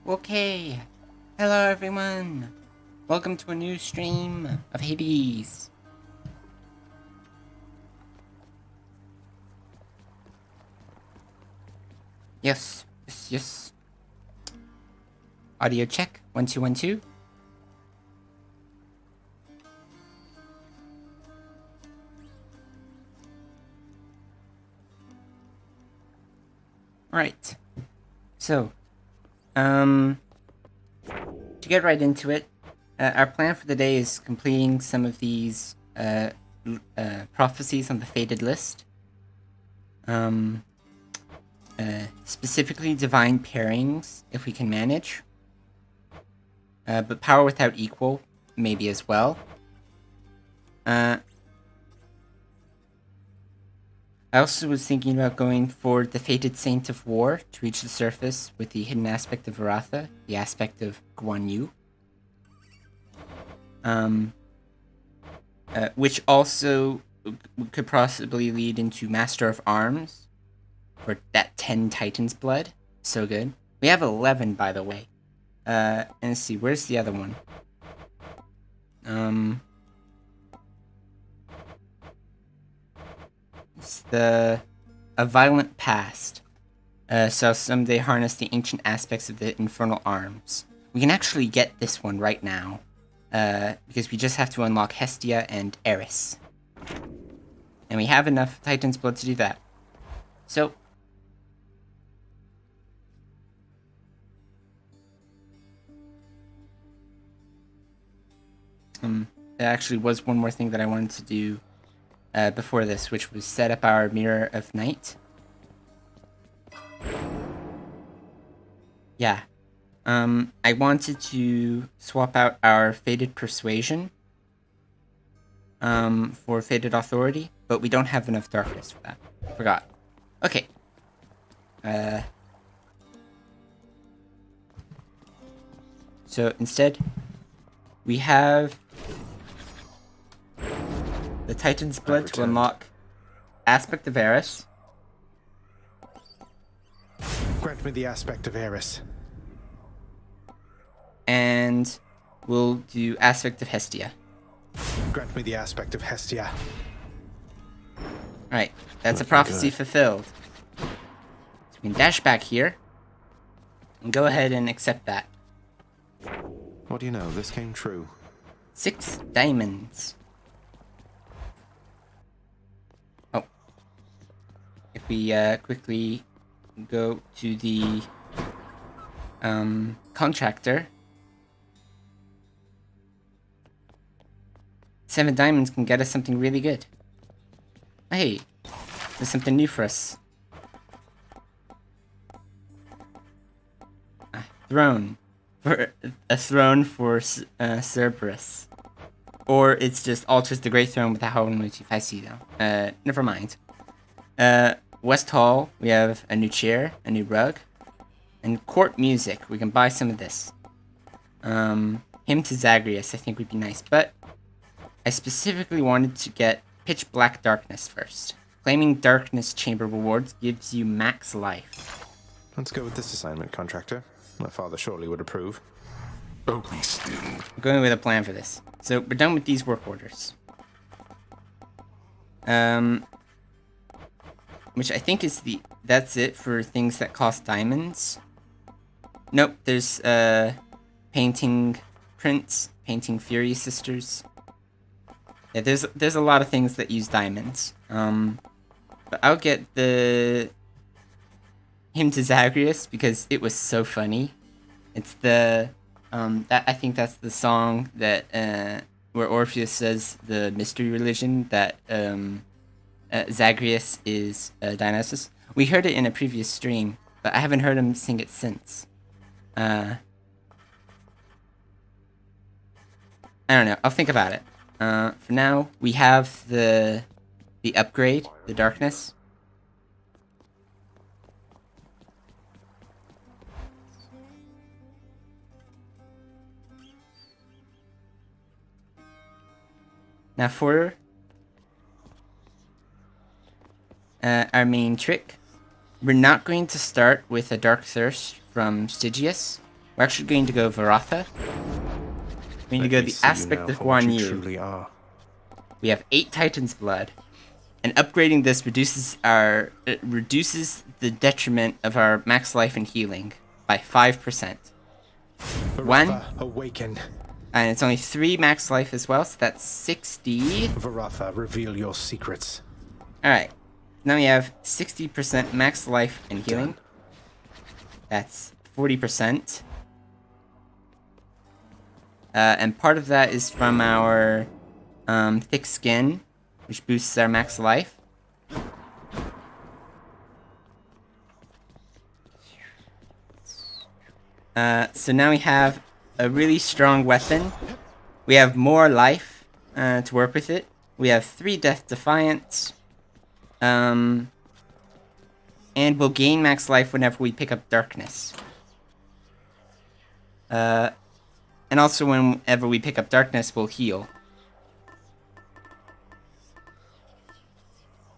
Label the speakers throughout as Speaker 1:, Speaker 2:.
Speaker 1: Okay, hello everyone. Welcome to a new stream of Hades. Yes. Audio check, 1 2 1 2. Right. So, to get right into it, our plan for the day is completing some of these prophecies on the fated list. Specifically divine pairings, if we can manage. But power without equal, maybe as well. I also was thinking about going for the Fated Saint of War to reach the surface with the hidden aspect of Varatha, the aspect of Guan Yu. Which also could possibly lead into Master of Arms for that 10 Titans blood. So good. We have 11, by the way. And let's see, where's the other one? It's a violent past. So someday harness the ancient aspects of the infernal arms. We can actually get this one right now. Because we just have to unlock Hestia and Eris. And we have enough Titan's blood to do that. So, there actually was one more thing that I wanted to do before this, which was set up our Mirror of Night. Yeah. I wanted to swap out our Fated Persuasion for Fated Authority, but we don't have enough darkness for that. Forgot. Okay. So instead, we have the Titan's Blood to unlock Aspect of Eris.
Speaker 2: Grant me the aspect of Eris.
Speaker 1: And we'll do Aspect of Hestia.
Speaker 2: Grant me the aspect of Hestia.
Speaker 1: Alright, that's a prophecy fulfilled. So we can dash back here and go ahead and accept that.
Speaker 2: What do you know? This came true.
Speaker 1: 6 diamonds. Oh. If we quickly go to the contractor. 7 diamonds can get us something really good. Hey, there's something new for us. A throne for Cerberus. Or it's just alters the Great Throne with a Howling motif. I see though. Never mind. West Hall, we have a new chair, a new rug, and court music. We can buy some of this. Hymn to Zagreus, I think would be nice, but I specifically wanted to get Pitch Black Darkness first. Claiming Darkness Chamber rewards gives you max life.
Speaker 2: Let's go with this assignment, contractor. My father surely would approve.
Speaker 3: Oh, be still.
Speaker 1: I'm going with a plan for this. So we're done with these work orders. Which I think is that's it for things that cost diamonds. Nope, there's painting Prince, painting Fury Sisters. Yeah, there's a lot of things that use diamonds. But I'll get the Hymn to Zagreus because it was so funny. It's the I think that's the song that where Orpheus says the mystery religion that Zagreus is Dionysus. We heard it in a previous stream, but I haven't heard him sing it since. I don't know. I'll think about it. For now, we have the upgrade, the darkness. Now for our main trick, we're not going to start with a Dark Thirst from Stygius. We're actually going to go Varatha. We're going to go the aspect of Guan Yu.
Speaker 2: Truly are.
Speaker 1: We have 8 Titan's Blood. And upgrading this reduces the detriment of our max life and healing by 5%.
Speaker 2: Varatha, awaken.
Speaker 1: And it's only 3 max life as well, so that's 60.
Speaker 2: Varatha, reveal your secrets.
Speaker 1: Alright. Now we have 60% max life and healing. That's 40%. And part of that is from our thick skin, which boosts our max life. So now we have a really strong weapon. We have more life to work with it. We have 3 Death Defiance. And we'll gain max life whenever we pick up Darkness. And also whenever we pick up Darkness, we'll heal.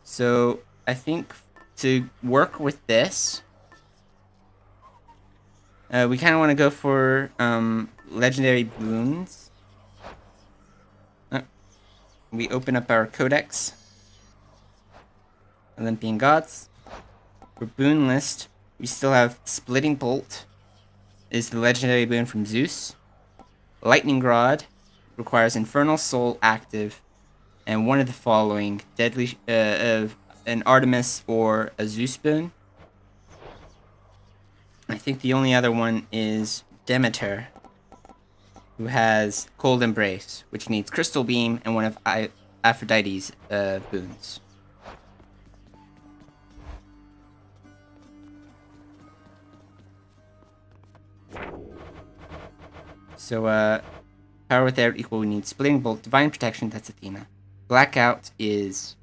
Speaker 1: So I think to work with this, we kind of want to go for legendary boons. We open up our Codex. Olympian Gods. For boon list, we still have Splitting Bolt, is the legendary boon from Zeus. Lightning Rod requires Infernal Soul active, and one of the following: deadly, an Artemis or a Zeus boon. I think the only other one is Demeter, who has Cold Embrace, which needs Crystal Beam and one of Aphrodite's boons. So, power without equal, we need Splitting Bolt, Divine Protection, that's Athena. Blackout is,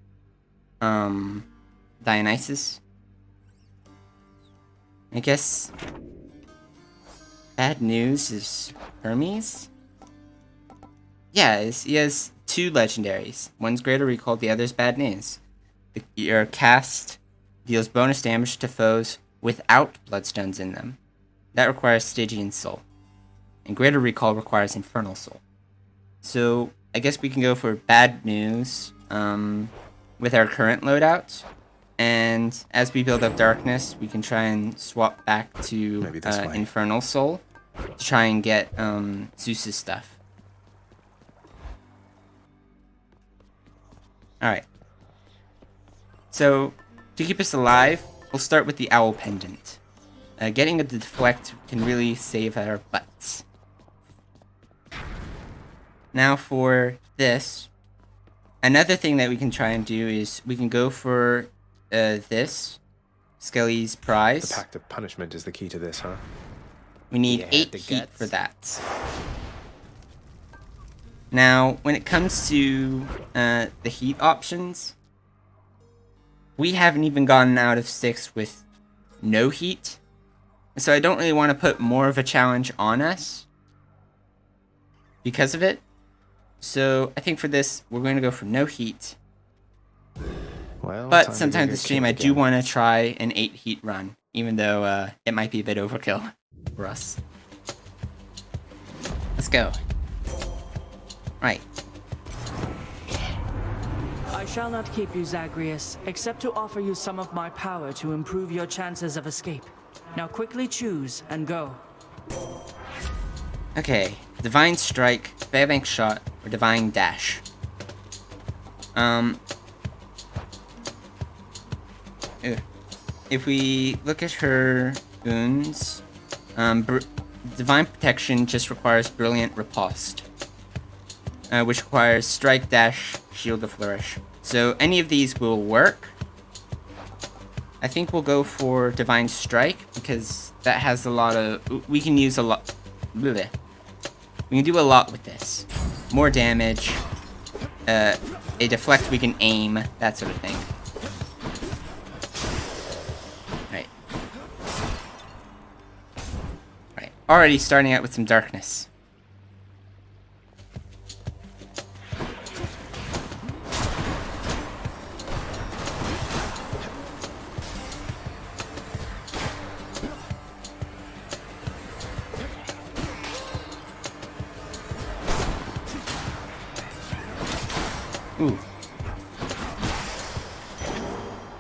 Speaker 1: Dionysus. I guess, bad news is Hermes? Yeah, he has 2 legendaries. One's Greater Recall, the other's Bad News. Your cast deals bonus damage to foes without Bloodstones in them. That requires Stygian Soul. And Greater Recall requires Infernal Soul. So, I guess we can go for Bad News with our current loadout. And as we build up Darkness, we can try and swap back to Infernal Soul to try and get Zeus's stuff. Alright. So, to keep us alive, we'll start with the Owl Pendant. Getting a Deflect can really save our butts. Now for this, another thing that we can try and do is we can go for this, Skelly's Prize.
Speaker 2: The Pact of Punishment is the key to this, huh?
Speaker 1: We need 8 heat for that. Now, when it comes to the heat options, we haven't even gotten out of 6 with no heat. So I don't really want to put more of a challenge on us because of it. So I think for this, we're going to go for no heat.
Speaker 2: Well,
Speaker 1: but sometime this stream, I do want to try an 8 heat run, even though it might be a bit overkill for us. Let's go. Right.
Speaker 4: I shall not keep you, Zagreus, except to offer you some of my power to improve your chances of escape. Now quickly choose and go.
Speaker 1: Okay, Divine Strike, Fairbank Shot, or Divine Dash. If we look at her boons, Divine Protection just requires Brilliant Riposte, which requires Strike, Dash, Shield of Flourish. So any of these will work. I think we'll go for Divine Strike, because that has a lot of... We can use a lot... Bleh. We can do a lot with this. More damage, a deflect we can aim, that sort of thing. Right. Right. Already starting out with some darkness.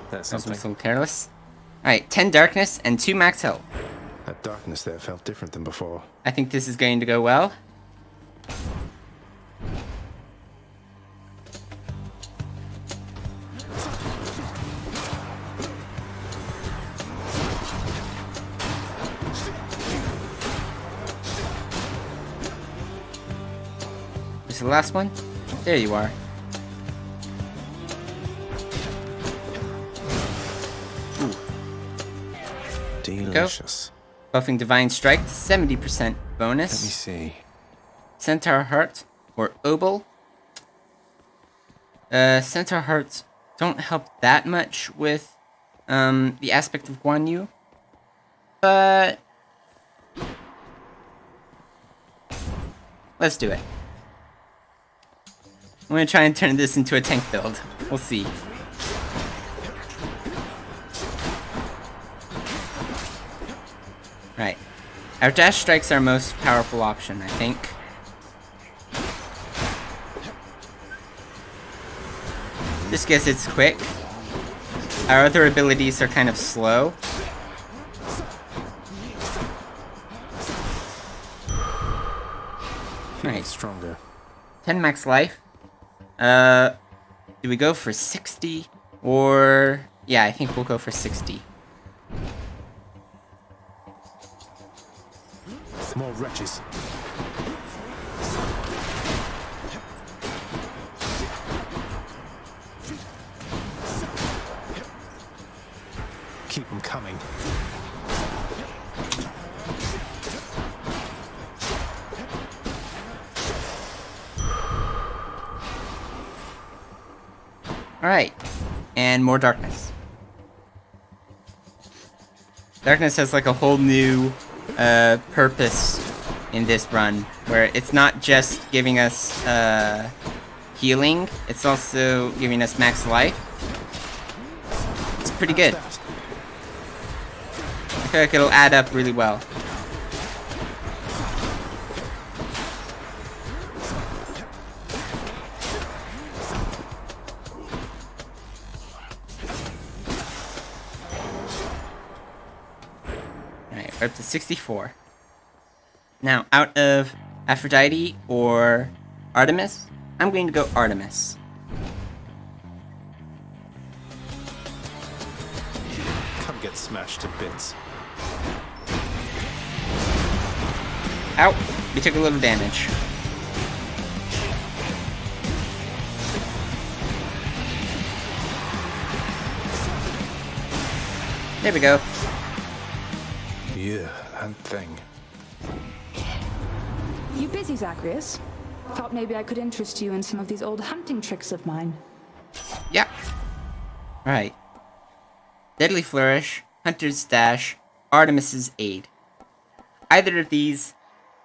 Speaker 2: That's
Speaker 1: I'm a
Speaker 2: something.
Speaker 1: little careless. Alright, 10 darkness and 2 max health.
Speaker 2: That darkness there felt different than before.
Speaker 1: I think this is going to go well. This is the last one. There you are.
Speaker 2: Delicious.
Speaker 1: Buffing Divine Strike to 70%
Speaker 2: Let me
Speaker 1: bonus.
Speaker 2: see.
Speaker 1: Centaur Heart or Obel. Centaur Hearts don't help that much with the aspect of Guan Yu. But let's do it. I'm gonna try and turn this into a tank build. We'll see. Right. Our dash strike's our most powerful option, I think. Just guess it's quick. Our other abilities are kind of slow.
Speaker 2: Feeling
Speaker 1: Right.
Speaker 2: stronger.
Speaker 1: 10 max life. Do we go for 60? Or... yeah, I think we'll go for 60.
Speaker 2: More wretches. Keep them coming.
Speaker 1: Alright. And more darkness. Darkness has like a whole new purpose in this run, where it's not just giving us healing, it's also giving us max life. It's pretty good. I feel like it'll add up really well. Alright, we're up to 64. Now, out of Aphrodite or Artemis, I'm going to go Artemis.
Speaker 2: Come get smashed to bits.
Speaker 1: Ow! We took a little damage. There we go.
Speaker 2: Yeah, that thing.
Speaker 5: You busy, Zagreus? Thought maybe I could interest you in some of these old hunting tricks of mine.
Speaker 1: Yeah. Right. Deadly Flourish, Hunter's Dash, Artemis's Aid. Either of these,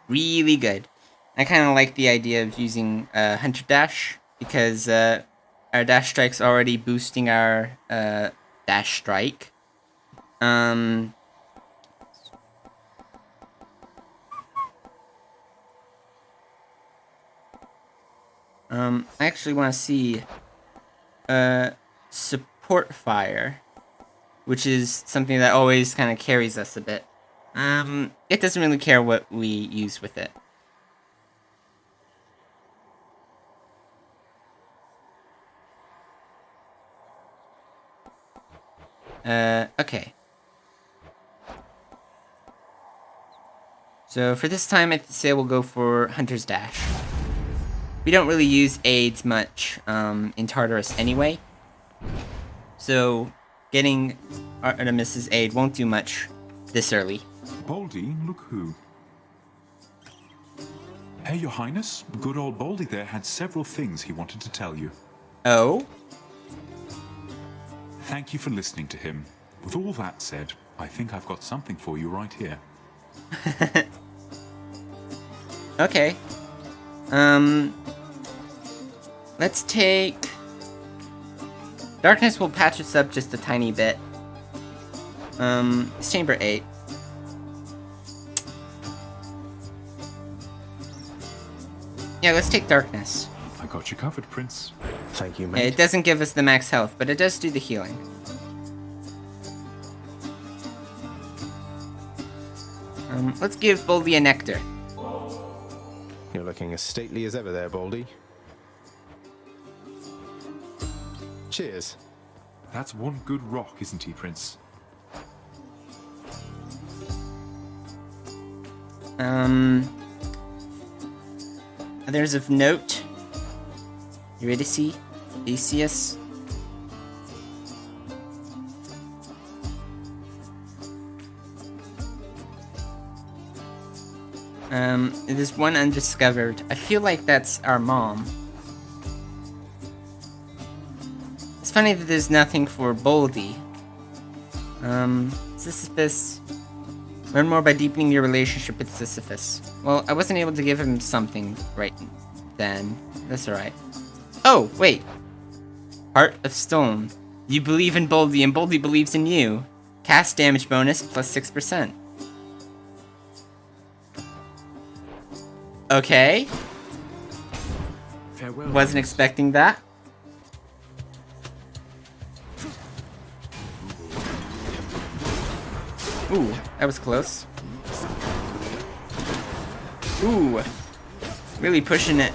Speaker 1: really good. I kind of like the idea of using Hunter Dash, because our Dash Strike's already boosting our Dash Strike. I actually want to see Support Fire, which is something that always kind of carries us a bit. It doesn't really care what we use with it. Okay. So for this time, I'd say we'll go for Hunter's Dash. We don't really use aids much in Tartarus anyway. So getting Artemis's aid won't do much this early.
Speaker 3: Baldy, look who. Hey, Your Highness, good old Baldy there had several things he wanted to tell you.
Speaker 1: Oh?
Speaker 3: Thank you for listening to him. With all that said, I think I've got something for you right here.
Speaker 1: Okay. Let's take... Darkness will patch us up just a tiny bit. It's Chamber 8. Yeah, let's take Darkness.
Speaker 3: I got you covered, Prince.
Speaker 2: Thank you,
Speaker 1: Yeah,
Speaker 2: mate.
Speaker 1: it doesn't give us the max health, but it does do the healing. Let's give Boldy a nectar.
Speaker 2: You're looking as stately as ever there, Baldy. Cheers.
Speaker 3: That's one good rock, isn't he, Prince?
Speaker 1: Others of note. Eurydice, Theseus. There's one undiscovered. I feel like that's our mom. It's funny that there's nothing for Boldy. Sisyphus. Learn more by deepening your relationship with Sisyphus. Well, I wasn't able to give him something right then. That's alright. Oh, wait. Heart of Stone. You believe in Boldy and Boldy believes in you. Cast damage bonus plus 6%. Okay.
Speaker 3: Farewell.
Speaker 1: Wasn't expecting that. Ooh, that was close. Ooh. Really pushing it.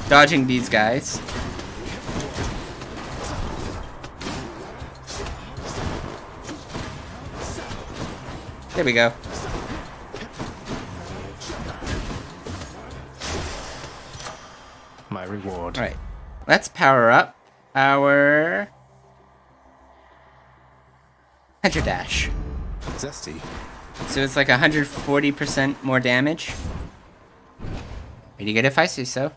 Speaker 1: Dodging these guys. There we go.
Speaker 2: My reward.
Speaker 1: Alright. Let's power up our Hunter Dash.
Speaker 2: Zesty.
Speaker 1: So it's like 140% more damage. Pretty good if I say so.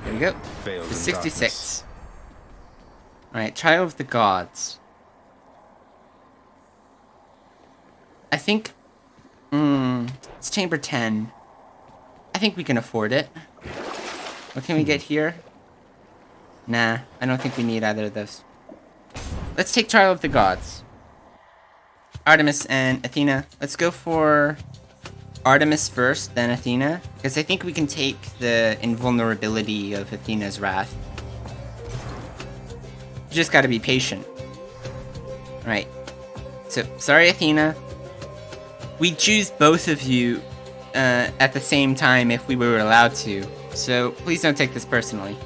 Speaker 1: There we go.
Speaker 2: Veiled in
Speaker 1: 66.
Speaker 2: darkness.
Speaker 1: Alright, Trial of the Gods. I think... it's Chamber 10. I think we can afford it. What can we get here? Nah, I don't think we need either of those. Let's take Trial of the Gods. Artemis and Athena. Let's go for Artemis first, then Athena. Because I think we can take the invulnerability of Athena's wrath. You just gotta be patient. Right. So, sorry Athena. We'd choose both of you at the same time if we were allowed to. So, please don't take this personally.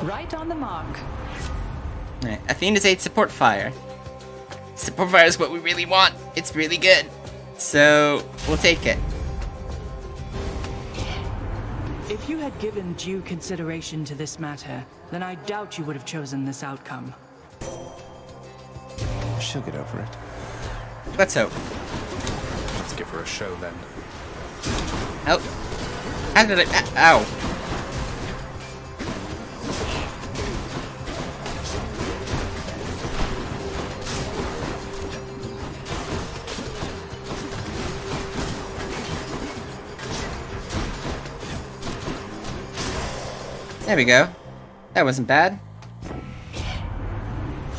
Speaker 5: Right on the mark.
Speaker 1: Alright, Athena's 8 support fire. Support fire is what we really want. It's really good. So, we'll take it.
Speaker 4: If you had given due consideration to this matter, then I doubt you would have chosen this outcome.
Speaker 2: She'll get over it.
Speaker 1: Let's hope.
Speaker 2: Let's give her a show then.
Speaker 1: Oh. How did I... Ow. There we go. That wasn't bad.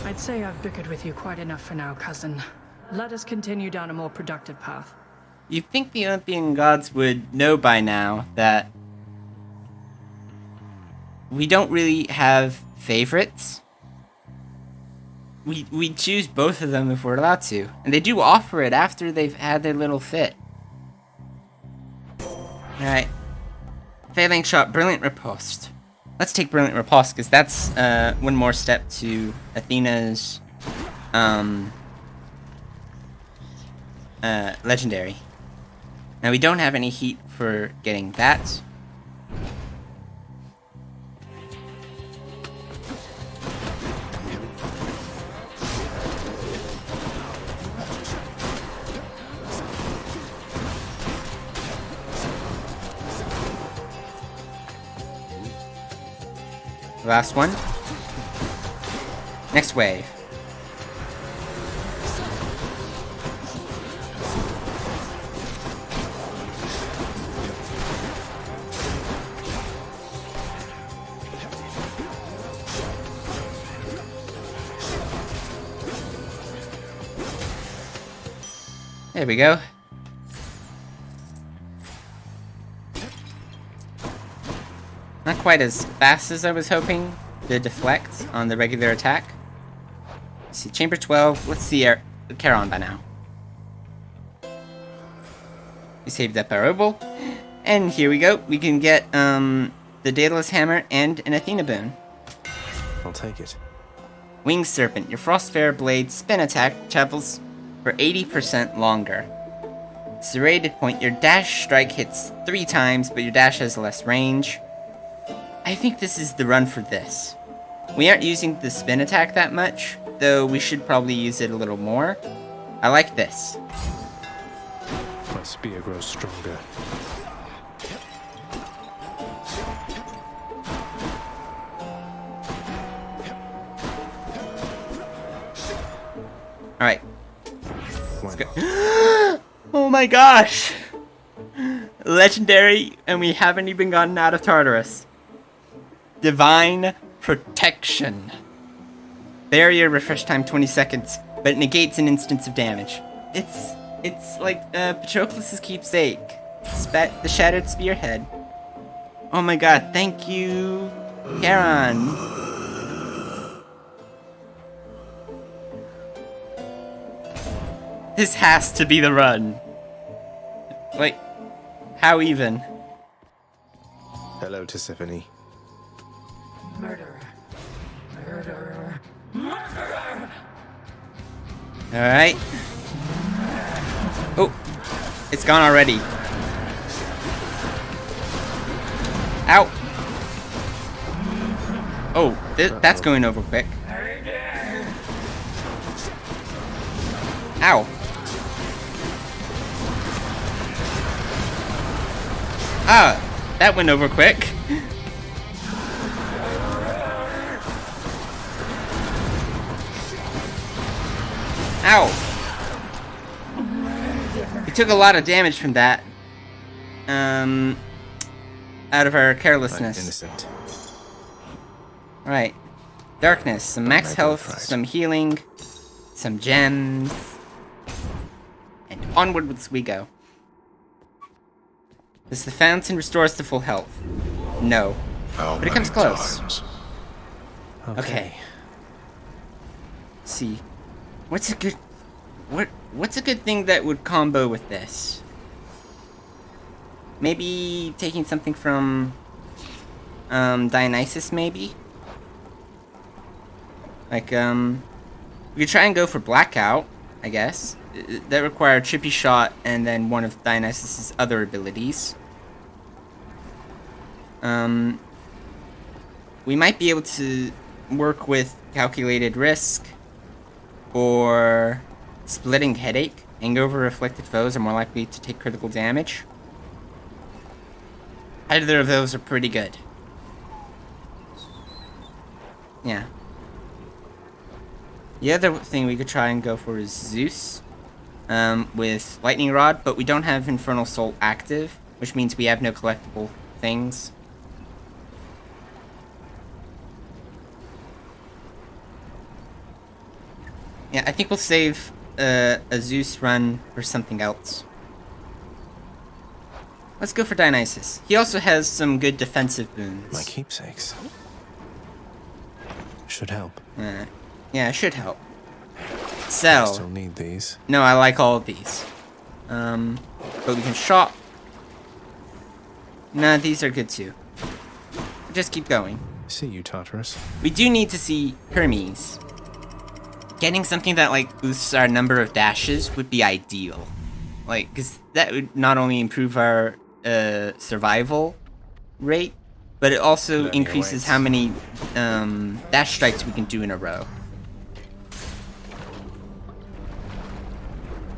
Speaker 4: I'd say I've bickered with you quite enough for now, cousin. Let us continue down a more productive path.
Speaker 1: You'd think the Olympian gods would know by now that we don't really have favorites. We choose both of them if we're allowed to. And they do offer it after they've had their little fit. Alright. Failing shot, Brilliant Riposte. Let's take Brilliant Riposte, because that's one more step to Athena's legendary. Now we don't have any heat for getting that. Last one. Next wave. There we go. Not quite as fast as I was hoping to deflect on the regular attack. Let's see, Chamber 12. Let's see Charon by now. We saved up our Opal. And here we go. We can get the Daedalus Hammer and an Athena boon.
Speaker 2: I'll take it.
Speaker 1: Winged Serpent. Your Frostfire Blade spin attack travels for 80% longer. Serrated Point. Your dash strike hits 3 times, but your dash has less range. I think this is the run for this. We aren't using the spin attack that much, though we should probably use it a little more. I like this.
Speaker 2: My spear grows stronger.
Speaker 1: Alright.
Speaker 2: Let's
Speaker 1: go. Oh my gosh! Legendary, and we haven't even gotten out of Tartarus. Divine Protection. Barrier refresh time 20 seconds, but it negates an instance of damage. It's like Patroclus' keepsake. The Shattered Spearhead. Oh my god, thank you, Charon. This has to be the run. Like, how even?
Speaker 2: Hello, Tisiphone.
Speaker 4: Murderer. Murderer.
Speaker 1: Alright. Oh, it's gone already. Ow. Oh, that's going over quick. Ow. Ah, that went over quick. Ow. We took a lot of damage from that. Out of our carelessness.
Speaker 2: I'm innocent.
Speaker 1: Right. Darkness, some max health,
Speaker 2: Right.
Speaker 1: some healing, some gems. And onwards we go. Does the fountain restore us to full health? No.
Speaker 6: How
Speaker 1: But it comes
Speaker 6: many
Speaker 1: close.
Speaker 6: times?
Speaker 1: Okay. Let's see. What's a good thing that would combo with this? Maybe taking something from Dionysus, maybe? Like, we could try and go for Blackout, I guess. That require Trippy Shot and then one of Dionysus' other abilities. We might be able to work with Calculated Risk or Splitting Headache. Hangover Reflected foes are more likely to take critical damage. Either of those are pretty good. Yeah. The other thing we could try and go for is Zeus. With Lightning Rod, but we don't have Infernal Soul active, which means we have no collectible things. Yeah, I think we'll save a Zeus run for something else. Let's go for Dionysus. He also has some good defensive boons.
Speaker 2: My keepsakes. Should help.
Speaker 1: Yeah, it should help.
Speaker 2: I
Speaker 1: So,
Speaker 2: still need these.
Speaker 1: no, I like all of these. But we can shop. Nah, these are good too. Just keep going.
Speaker 2: See you, Tartarus.
Speaker 1: We do need to see Hermes. Getting something that, like, boosts our number of dashes would be ideal. Like, because that would not only improve our survival rate, but it also
Speaker 2: Learning
Speaker 1: increases
Speaker 2: awaits.
Speaker 1: how many dash strikes we can do in a row.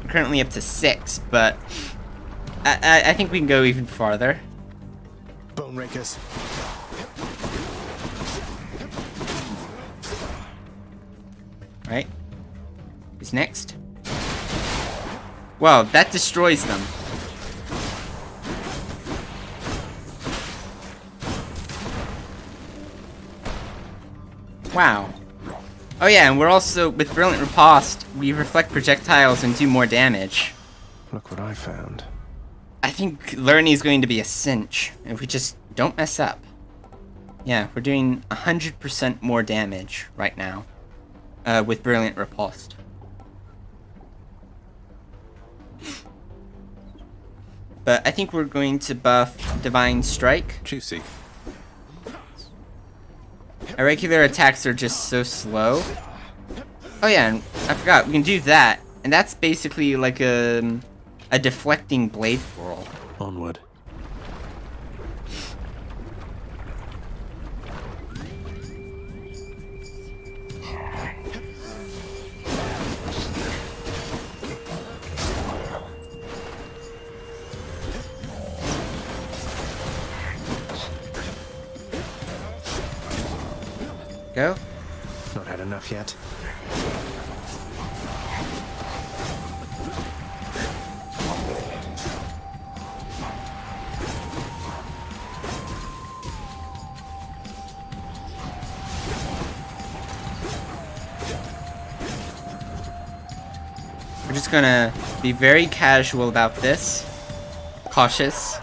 Speaker 1: We're currently up to 6, but I think we can go even farther.
Speaker 2: Bone rakers.
Speaker 1: Right? Who's next? Wow, that destroys them. Wow. Oh yeah, and we're also, with Brilliant Riposte, we reflect projectiles and do more damage.
Speaker 2: Look what I found.
Speaker 1: I think learning is going to be a cinch if we just don't mess up. Yeah, we're doing 100% more damage right now with Brilliant Repulsed. But I think we're going to buff Divine Strike.
Speaker 2: Juicy.
Speaker 1: Our regular attacks are just so slow. Oh yeah, and I forgot, we can do that. And that's basically like a deflecting blade whirl.
Speaker 2: Onward.
Speaker 1: Go.
Speaker 2: Not had enough yet.
Speaker 1: We're just gonna be very casual about this. Cautious.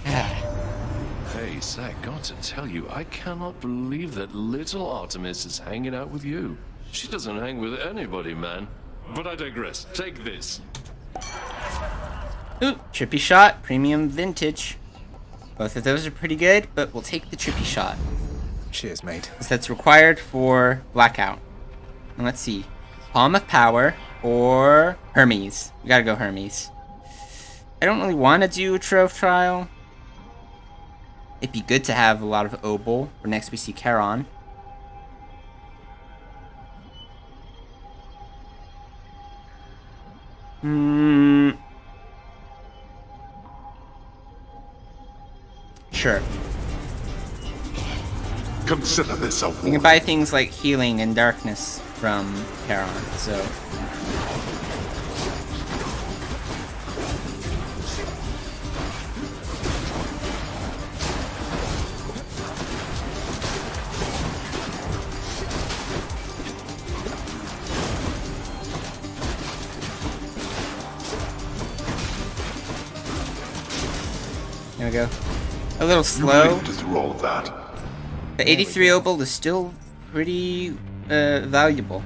Speaker 6: Hey, Zach, got to tell you, I cannot believe that little Artemis is hanging out with you. She doesn't hang with anybody, man. But I digress. Take this.
Speaker 1: Ooh, trippy shot, premium vintage. Both of those are pretty good, but we'll take the trippy shot.
Speaker 2: Cheers, mate.
Speaker 1: Because that's required for Blackout. And let's see. Palm of Power or Hermes. We gotta go Hermes. I don't really want to do a Trove Trial. It'd be good to have a lot of Obol, or next we see Charon. Sure.
Speaker 7: Consider this a
Speaker 1: You can
Speaker 7: warning.
Speaker 1: buy things like Healing and Darkness from Charon, so... There we go. A little
Speaker 7: You
Speaker 1: slow.
Speaker 7: lived through all of that.
Speaker 1: The 83 Obol is still pretty valuable.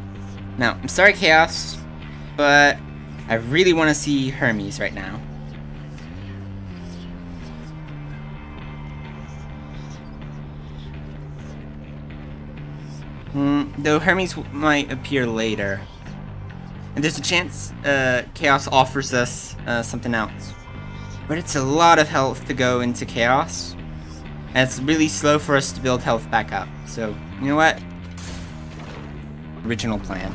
Speaker 1: Now, I'm sorry, Chaos, but I really want to see Hermes right now. Though Hermes might appear later. And there's a chance Chaos offers us something else. But it's a lot of health to go into Chaos. And it's really slow for us to build health back up. So, you know what? Original plan.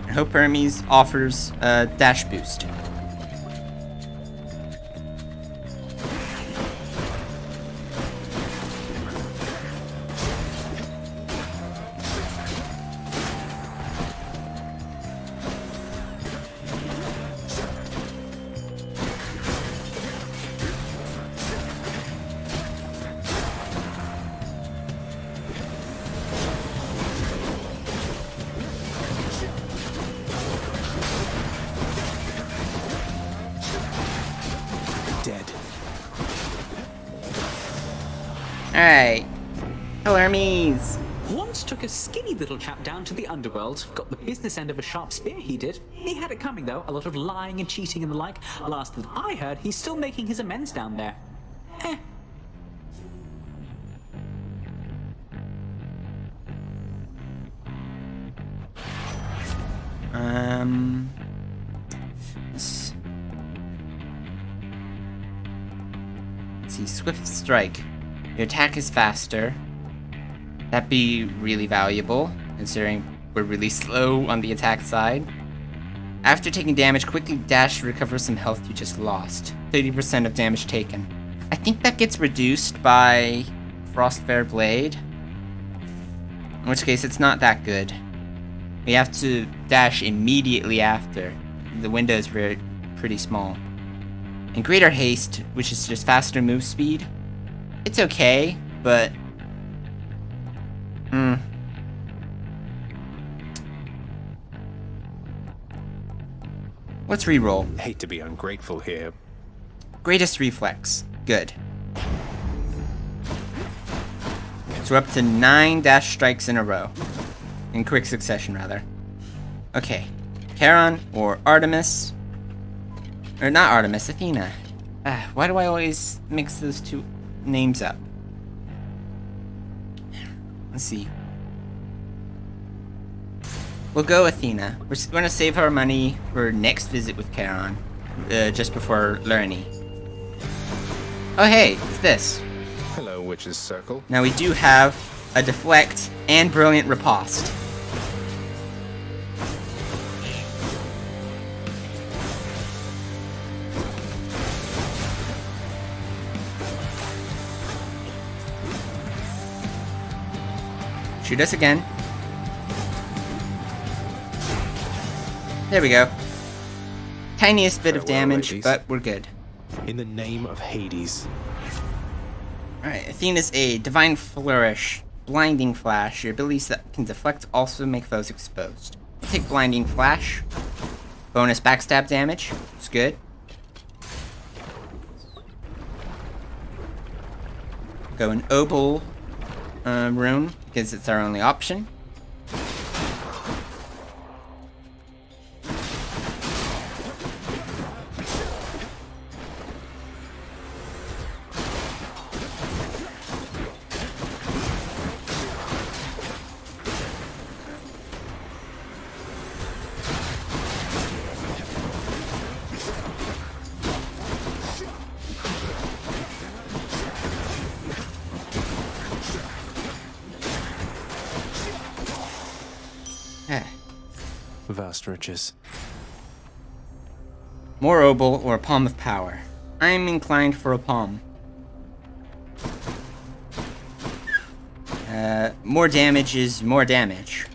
Speaker 1: I hope Hermes offers a dash boost.
Speaker 2: Dead.
Speaker 1: Alright. Hello, Hermes.
Speaker 8: Once took a skinny little chap down to the underworld. Got the business end of a sharp spear, he did. He had it coming, though. A lot of lying and cheating and the like. Last that I heard, he's still making his amends down there. Eh.
Speaker 1: Let's see, Swift Strike. Your attack is faster. That'd be really valuable, considering we're really slow on the attack side. After taking damage, quickly dash to recover some health you just lost. 30% of damage taken. I think that gets reduced by Frostfair Blade. In which case, it's not that good. We have to dash immediately after. The window is pretty small. And Greater Haste, which is just faster move speed. It's okay, but... Let's re-roll.
Speaker 2: Hate to be ungrateful here.
Speaker 1: Greatest reflex. Good. So we're up to 9 dash strikes in a row. In quick succession, rather. Okay. Charon or Artemis. Or not Artemis, Athena. Why do I always mix those two names up? Let's see. We'll go Athena. We're gonna save our money for next visit with Charon. Just before Lurny. Oh hey, it's this.
Speaker 2: Hello, Witch's Circle.
Speaker 1: Now we do have a deflect and brilliant riposte. Shoot us again. There we go. Tiniest bit of
Speaker 2: Farewell,
Speaker 1: damage,
Speaker 2: ladies.
Speaker 1: but we're good.
Speaker 2: In the name of Hades.
Speaker 1: Alright, Athena's Aid, Divine Flourish, Blinding Flash. Your abilities that can deflect also make foes exposed. We'll take Blinding Flash. Bonus backstab damage. It's good. Go an Opal room, because it's our only option.
Speaker 2: Vast riches.
Speaker 1: More Obol or a Palm of Power. I'm inclined for a Palm. More damage is more damage.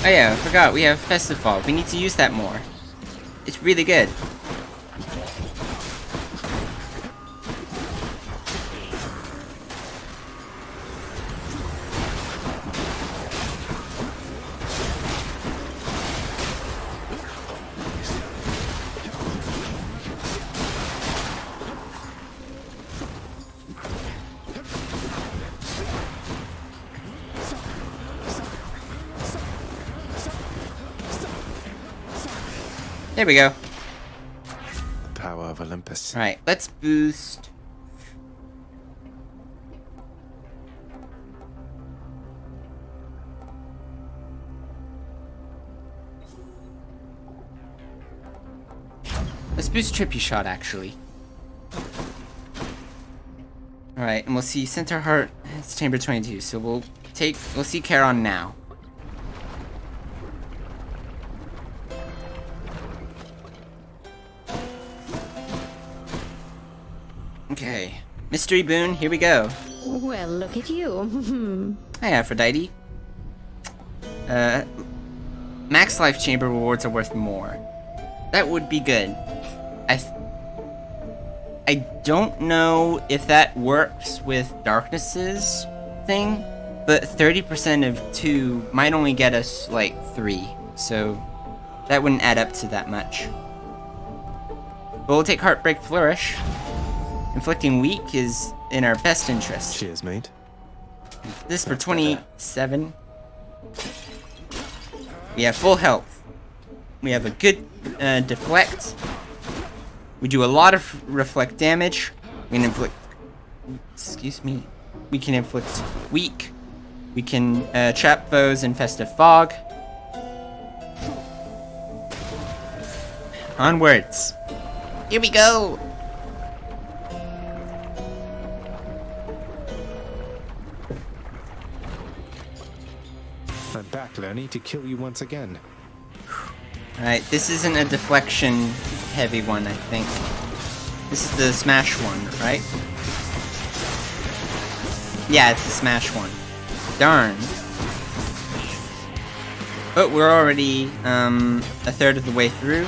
Speaker 1: Oh yeah, I forgot, we have Festive Fog. We need to use that more. It's really good. There we go.
Speaker 2: The power of Olympus.
Speaker 1: Alright, let's boost. Let's boost Trippy Shot, actually. Alright, and we'll see Centaur Heart, it's Chamber 22, so we'll see Charon now. Okay, Mystery Boon, here we go.
Speaker 9: Well, look at you.
Speaker 1: Hi, Aphrodite. Max Life Chamber rewards are worth more. That would be good. I don't know if that works with Darkness's thing, but 30% of 2 might only get us, like, 3, so that wouldn't add up to that much. But we'll take Heartbreak Flourish. Inflicting weak is in our best interest.
Speaker 2: Cheers, mate.
Speaker 1: This for 27. We have full health. We have a good deflect. We do a lot of reflect damage. We can inflict... Excuse me. We can inflict weak. We can trap foes in Festive Fog. Onwards. Here we go.
Speaker 2: I'm back, Lerny, to kill you once again.
Speaker 1: Alright, this isn't a deflection heavy one, I think. This is the smash one, right? Yeah, it's the smash one. Darn. But we're already a third of the way through.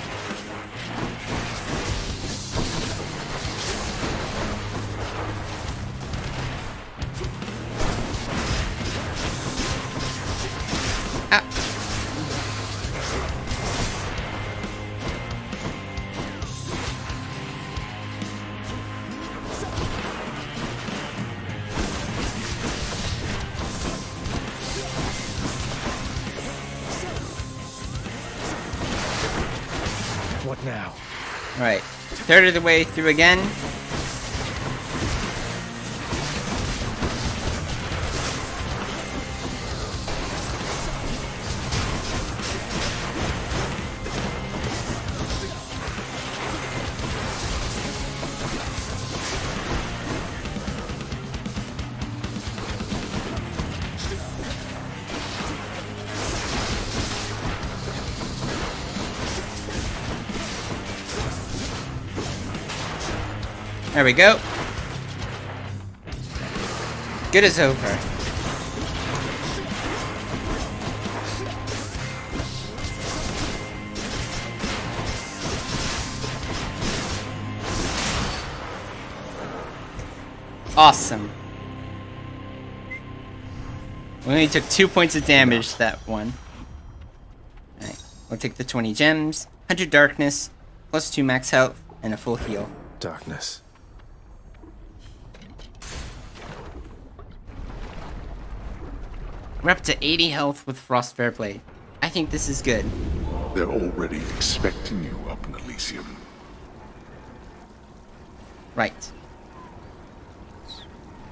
Speaker 2: What now?
Speaker 1: Alright, third of the way through again. There we go. Good is over. Awesome. We only took 2 points of damage that one. Alright, we'll take the 20 gems, 100 darkness, plus 2 max health, and a full heal.
Speaker 2: Darkness.
Speaker 1: We're up to 80 health with Frostfair Blade. I think this is good.
Speaker 7: They're already expecting you up in Elysium.
Speaker 1: Right.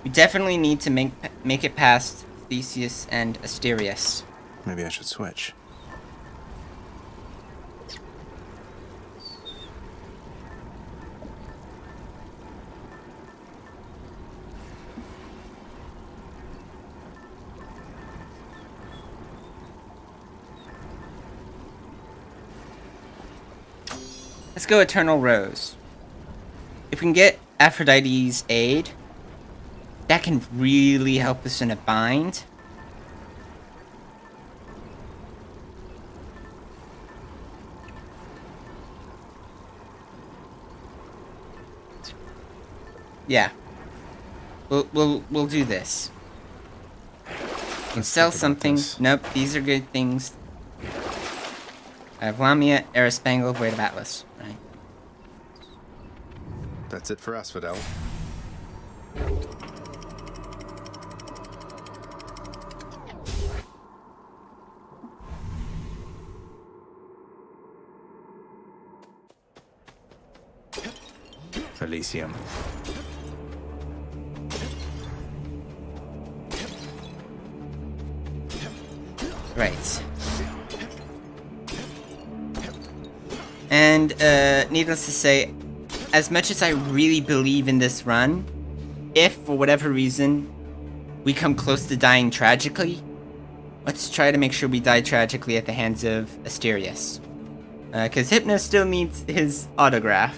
Speaker 1: We definitely need to make it past Theseus and Asterius.
Speaker 2: Maybe I should switch.
Speaker 1: Let's go Eternal Rose. If we can get Aphrodite's aid, that can really help us in a bind. Yeah. We'll do this. We'll sell something. Nope, these are good things. I have Lamia, Erispangle, Void of Atlas. Right.
Speaker 2: That's it for us, Fidel. Elysium.
Speaker 1: Right. And, needless to say, as much as I really believe in this run, if, for whatever reason, we come close to dying tragically, let's try to make sure we die tragically at the hands of Asterius. Because Hypno still needs his autograph.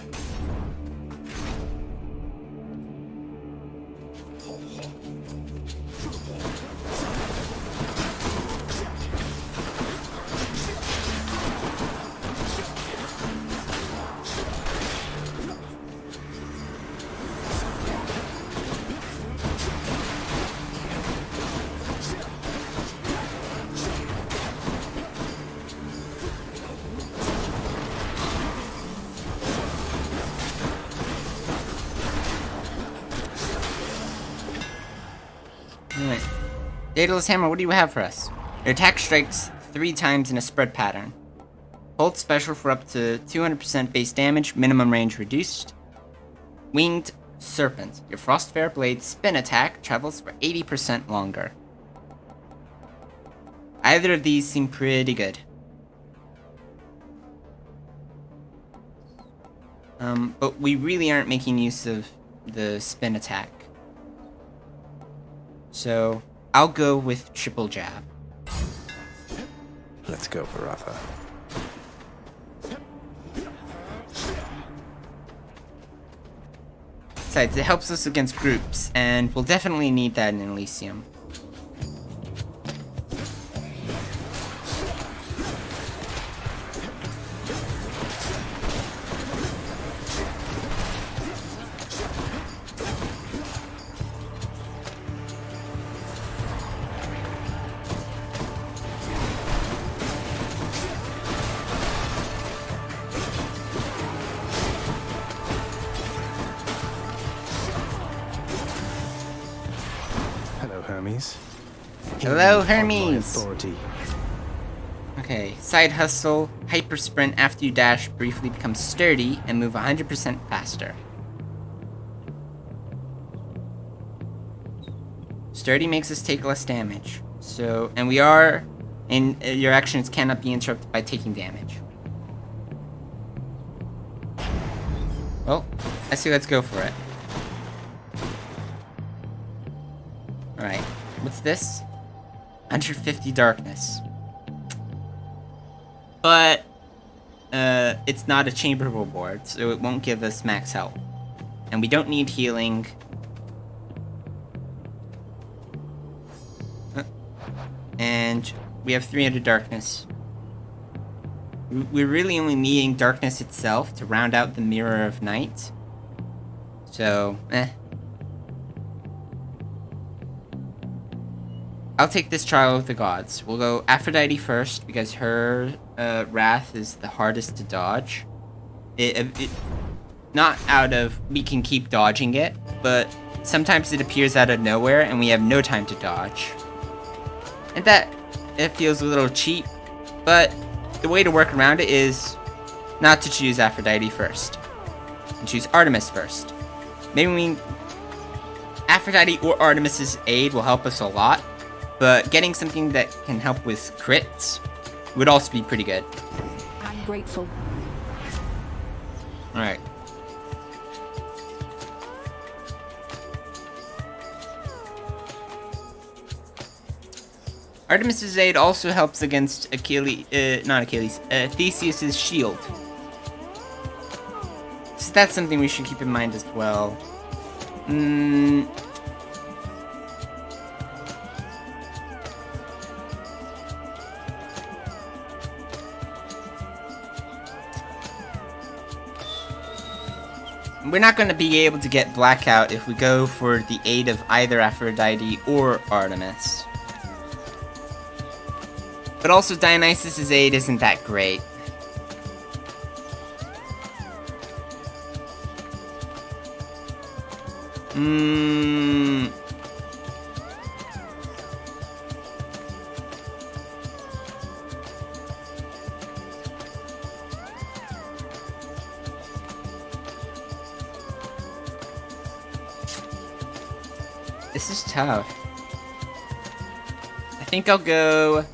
Speaker 1: Alright. Daedalus Hammer, what do you have for us? Your attack strikes 3 times in a spread pattern. Hold special for up to 200% base damage, minimum range reduced. Winged Serpent. Your Frostfair Blade spin attack travels for 80% longer. Either of these seem pretty good. But we really aren't making use of the spin attack. So, I'll go with Triple Jab.
Speaker 2: Let's go, Varatha.
Speaker 1: Besides, it helps us against groups, and we'll definitely need that in Elysium.
Speaker 2: Hello, Hermes.
Speaker 1: Hello,
Speaker 2: Hear me on my
Speaker 1: Hermes.
Speaker 2: authority.
Speaker 1: Okay, side hustle, hyper sprint after you dash briefly becomes sturdy and move 100% faster. Sturdy makes us take less damage. So, and we are, and your actions cannot be interrupted by taking damage. Well, I say let's go for it. Alright, what's this? 150 darkness. But, it's not a chamber reward, so it won't give us max health. And we don't need healing. And we have 300 darkness. We're really only needing darkness itself to round out the Mirror of Night. So, I'll take this Trial of the Gods. We'll go Aphrodite first, because her wrath is the hardest to dodge. Not out of we can keep dodging it, but sometimes it appears out of nowhere and we have no time to dodge. And that, it feels a little cheap, but the way to work around it is not to choose Aphrodite first. And choose Artemis first. Maybe Aphrodite or Artemis's aid will help us a lot, but getting something that can help with crits would also be pretty good.
Speaker 5: I'm grateful.
Speaker 1: Alright. Artemis's aid also helps against Theseus's shield. So that's something we should keep in mind as well. We're not going to be able to get Blackout if we go for the aid of either Aphrodite or Artemis. But also Dionysus's aid isn't that great. This is tough. I think I'll go...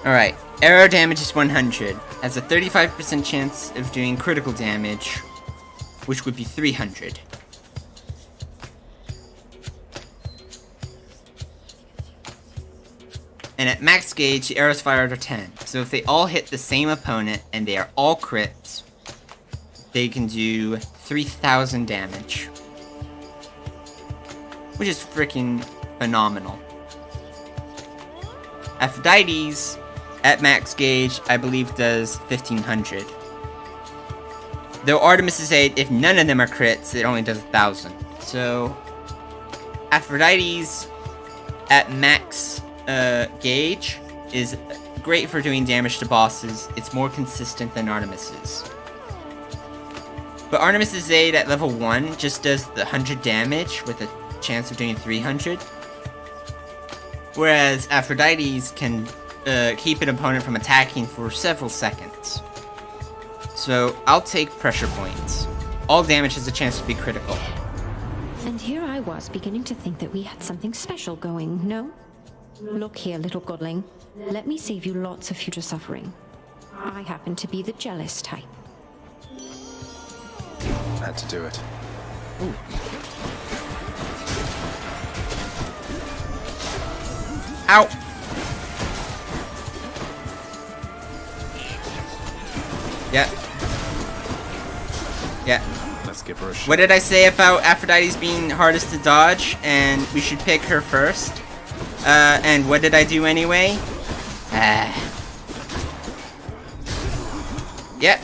Speaker 1: Alright, arrow damage is 100. Has a 35% chance of doing critical damage, which would be 300. And at max gauge, the arrows fired are 10. So if they all hit the same opponent and they are all crits, they can do 3,000 damage. Which is freaking phenomenal. Aphrodite's, at max gauge, I believe does 1,500. Though Artemis's aid, if none of them are crits, it only does 1,000. So, Aphrodite's, at max gauge, is great for doing damage to bosses. It's more consistent than Artemis's. But Artemis's aid at level 1 just does the 100 damage with a chance of doing 300. Whereas Aphrodite's can keep an opponent from attacking for several seconds. So I'll take pressure points. All damage has a chance to be critical.
Speaker 9: And here I was beginning to think that we had something special going, no? Look here, little godling. Let me save you lots of future suffering. I happen to be the jealous type.
Speaker 2: Had to do it.
Speaker 1: Ooh. Ow! Yeah. Yeah.
Speaker 2: Let's give her a shot.
Speaker 1: What did I say about Aphrodite's being hardest to dodge, and we should pick her first? And what did I do anyway? Yeah.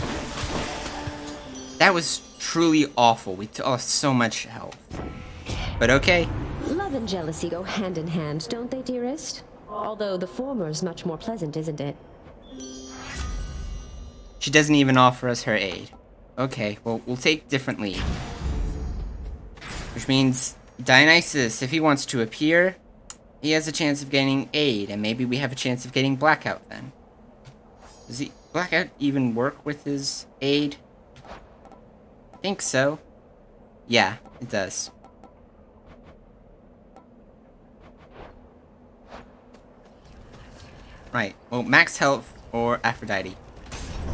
Speaker 1: That was truly awful. We lost so much health. But okay.
Speaker 9: Love and jealousy go hand in hand, don't they, dearest? Although the former is much more pleasant, isn't it?
Speaker 1: She doesn't even offer us her aid. Okay, well, we'll take different lead. Which means Dionysus, if he wants to appear, he has a chance of getting aid, and maybe we have a chance of getting Blackout then. Does Blackout even work with his aid? I think so. Yeah, it does. Right, well, max health or Aphrodite.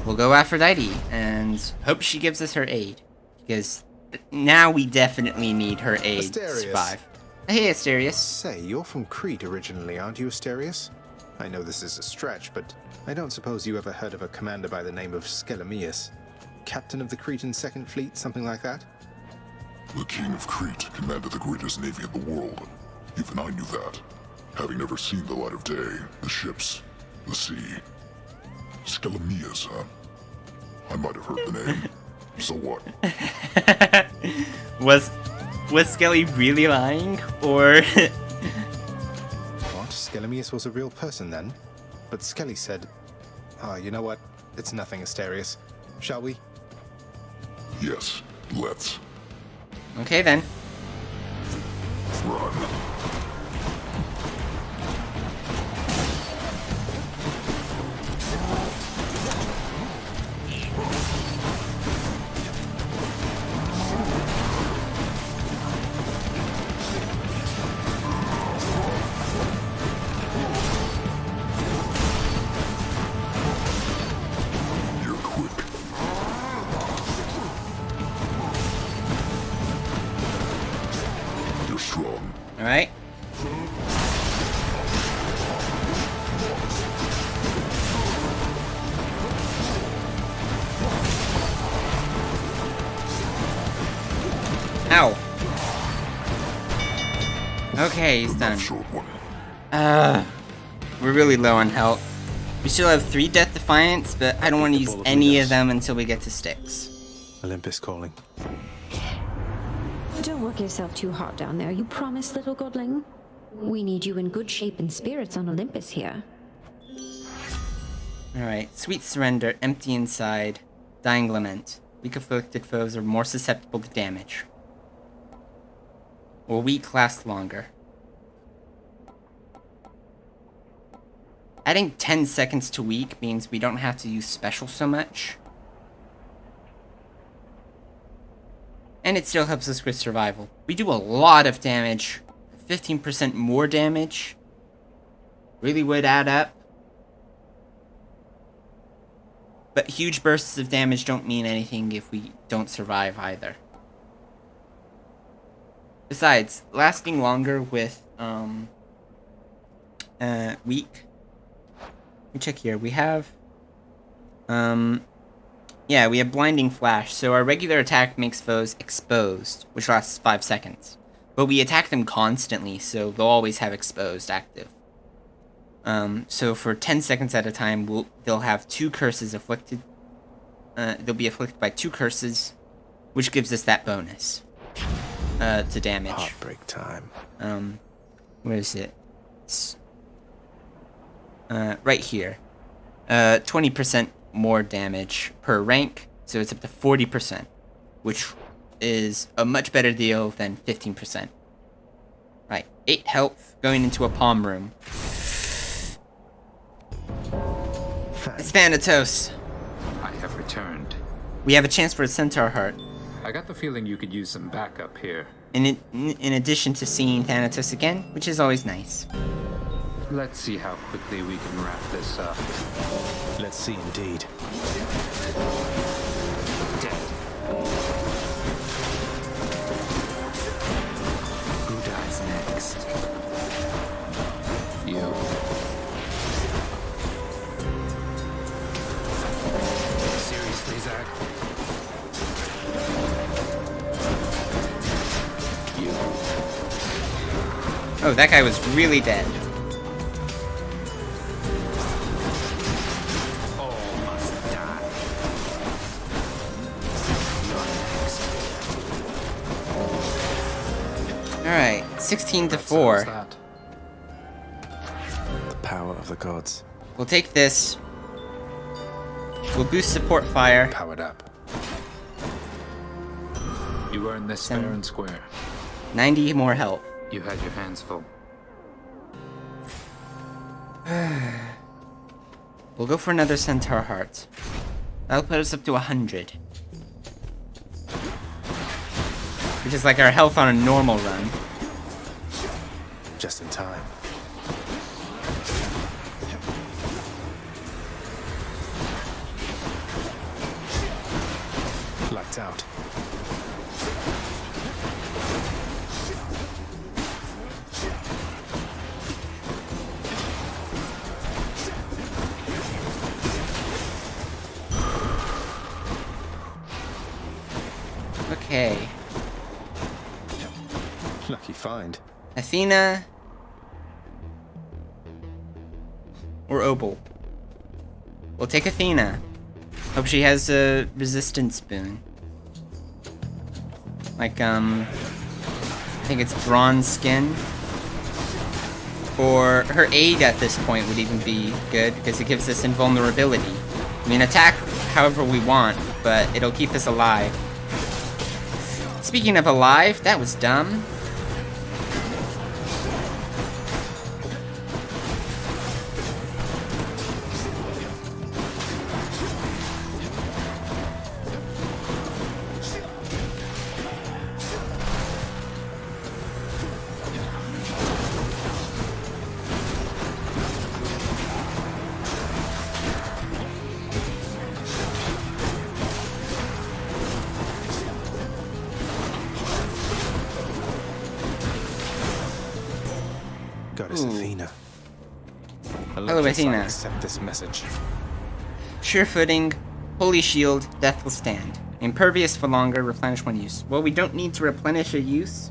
Speaker 1: We'll go Aphrodite, and hope she gives us her aid. Because now we definitely need her aid to survive. Hey, Asterius.
Speaker 2: Say, you're from Crete originally, aren't you, Asterius? I know this is a stretch, but I don't suppose you ever heard of a commander by the name of Skelemius? Captain of the Cretan Second Fleet, something like that?
Speaker 7: The King of Crete commanded the greatest navy in the world. Even I knew that. Having never seen the light of day, the ships, the sea. Skelemius, huh? I might have heard the name. So what?
Speaker 1: Was Skelly really lying, or?
Speaker 2: What? Skelemius was a real person then? But Skelly said, you know what? It's nothing, Asterius. Shall we?
Speaker 7: Yes, let's.
Speaker 1: Okay then.
Speaker 7: Run.
Speaker 1: Alright. Ow. Okay, he's done. We're really low on health. We still have 3 Death Defiance, but I don't want to use any of them until we get to Styx.
Speaker 2: Olympus calling.
Speaker 9: Don't work yourself too hard down there, you promise, little godling? We need you in good shape and spirits on Olympus here.
Speaker 1: Alright, Sweet Surrender, Empty Inside, Dying Lament. Weak afflicted foes are more susceptible to damage. Or weak last longer. Adding 10 seconds to weak means we don't have to use special so much. And it still helps us with survival. We do a lot of damage. 15% more damage. Really would add up. But huge bursts of damage don't mean anything if we don't survive either. Besides, lasting longer with weak. Let me check here. We have yeah, we have Blinding Flash, so our regular attack makes foes exposed, which lasts 5 seconds. But we attack them constantly, so they'll always have exposed active. So for 10 seconds at a time, they'll have 2 curses afflicted. They'll be afflicted by 2 curses, which gives us that bonus to damage.
Speaker 2: Heartbreak time.
Speaker 1: Where is it? It's, right here. 20% more damage per rank, so it's up to 40%, which is a much better deal than 15%. Right, 8 health going into a palm room. It's Thanatos.
Speaker 10: I have returned.
Speaker 1: We have a chance for a Centaur Heart.
Speaker 10: I got the feeling you could use some backup here.
Speaker 1: In addition to seeing Thanatos again, which is always nice.
Speaker 10: Let's see how quickly we can wrap this up.
Speaker 2: Let's see indeed.
Speaker 10: Dead. Who dies next? You. Seriously, Zach? You.
Speaker 1: Oh, that guy was really dead. Alright, 16 to 4.
Speaker 2: The power of the gods.
Speaker 1: We'll take this. We'll boost support fire.
Speaker 2: Powered up.
Speaker 10: You earned this fair and square.
Speaker 1: 90 more health.
Speaker 10: You had your hands full.
Speaker 1: We'll go for another Centaur Heart. That'll put us up to 100. Which is like our health on a normal run.
Speaker 2: Just in time. Lights out.
Speaker 1: Okay.
Speaker 2: Lucky find.
Speaker 1: Athena. Or Opal. We'll take Athena. Hope she has a resistance boon. Like, I think it's bronze skin. Or her aid at this point would even be good, because it gives us invulnerability. I mean, attack however we want, but it'll keep us alive. Speaking of alive, that was dumb.
Speaker 2: Goddess Athena.
Speaker 1: Hello, Athena.
Speaker 2: Accept this message.
Speaker 1: Sure footing, holy shield, death will stand. Impervious for longer, replenish when use. Well, we don't need to replenish a use.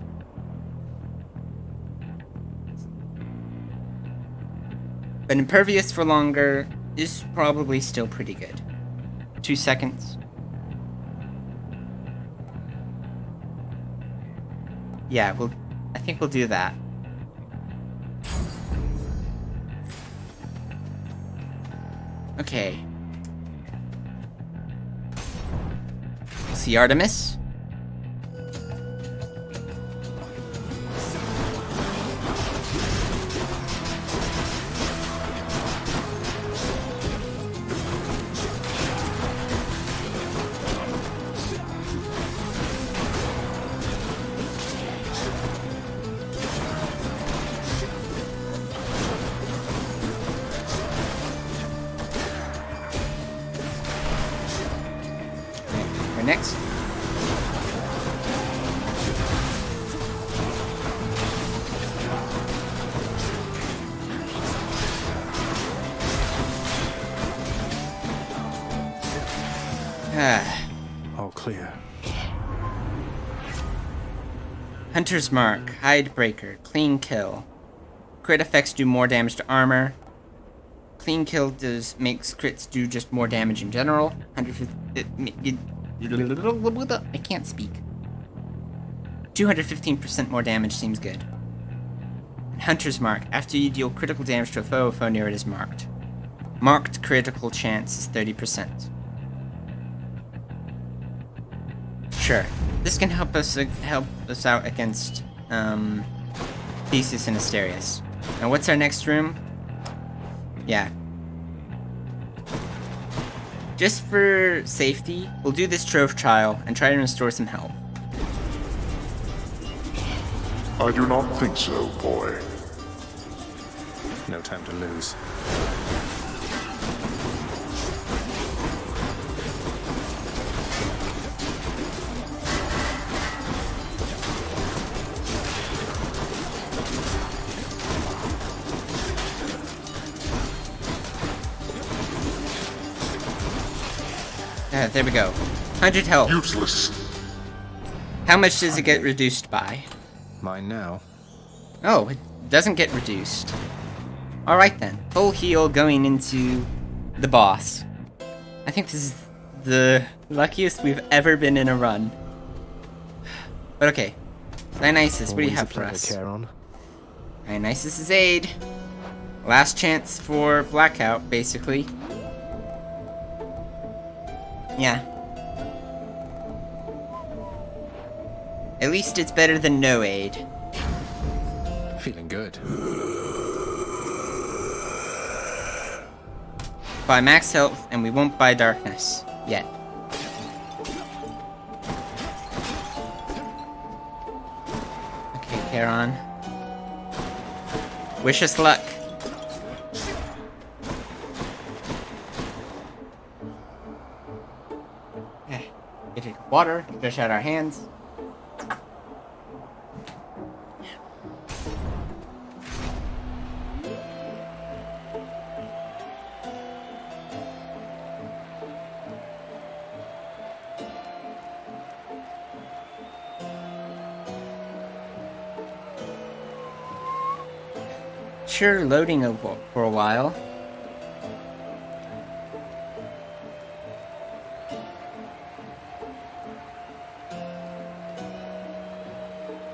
Speaker 1: But impervious for longer is probably still pretty good. 2 seconds. Yeah, I think we'll do that. Okay. See Artemis. Next.
Speaker 2: All clear.
Speaker 1: Hunter's Mark, Hide Breaker, Clean Kill. Crit effects do more damage to armor. Clean Kill makes crits do just more damage in general. 150. I can't speak. 215% more damage seems good. Hunter's Mark. After you deal critical damage to a foe near it is marked. Marked critical chance is 30%. Sure. This can help us out against Theseus and Asterius. Now what's our next room? Yeah. Just for safety, we'll do this Trove Trial and try to restore some health.
Speaker 7: I do not think so, boy.
Speaker 2: No time to lose.
Speaker 1: There we go. 100 health.
Speaker 7: Useless.
Speaker 1: How much does it get reduced by?
Speaker 2: Mine now.
Speaker 1: Oh, it doesn't get reduced. Alright then. Full heal going into the boss. I think this is the luckiest we've ever been in a run. But okay. Dionysus, what do you have for us? Dionysus' aid. Last chance for Blackout, basically. Yeah. At least it's better than no aid.
Speaker 2: Feeling good.
Speaker 1: Buy max health, and we won't buy darkness. Yet. Okay, Charon. Wish us luck. Get a water, fish out our hands. Sure, loading for a while.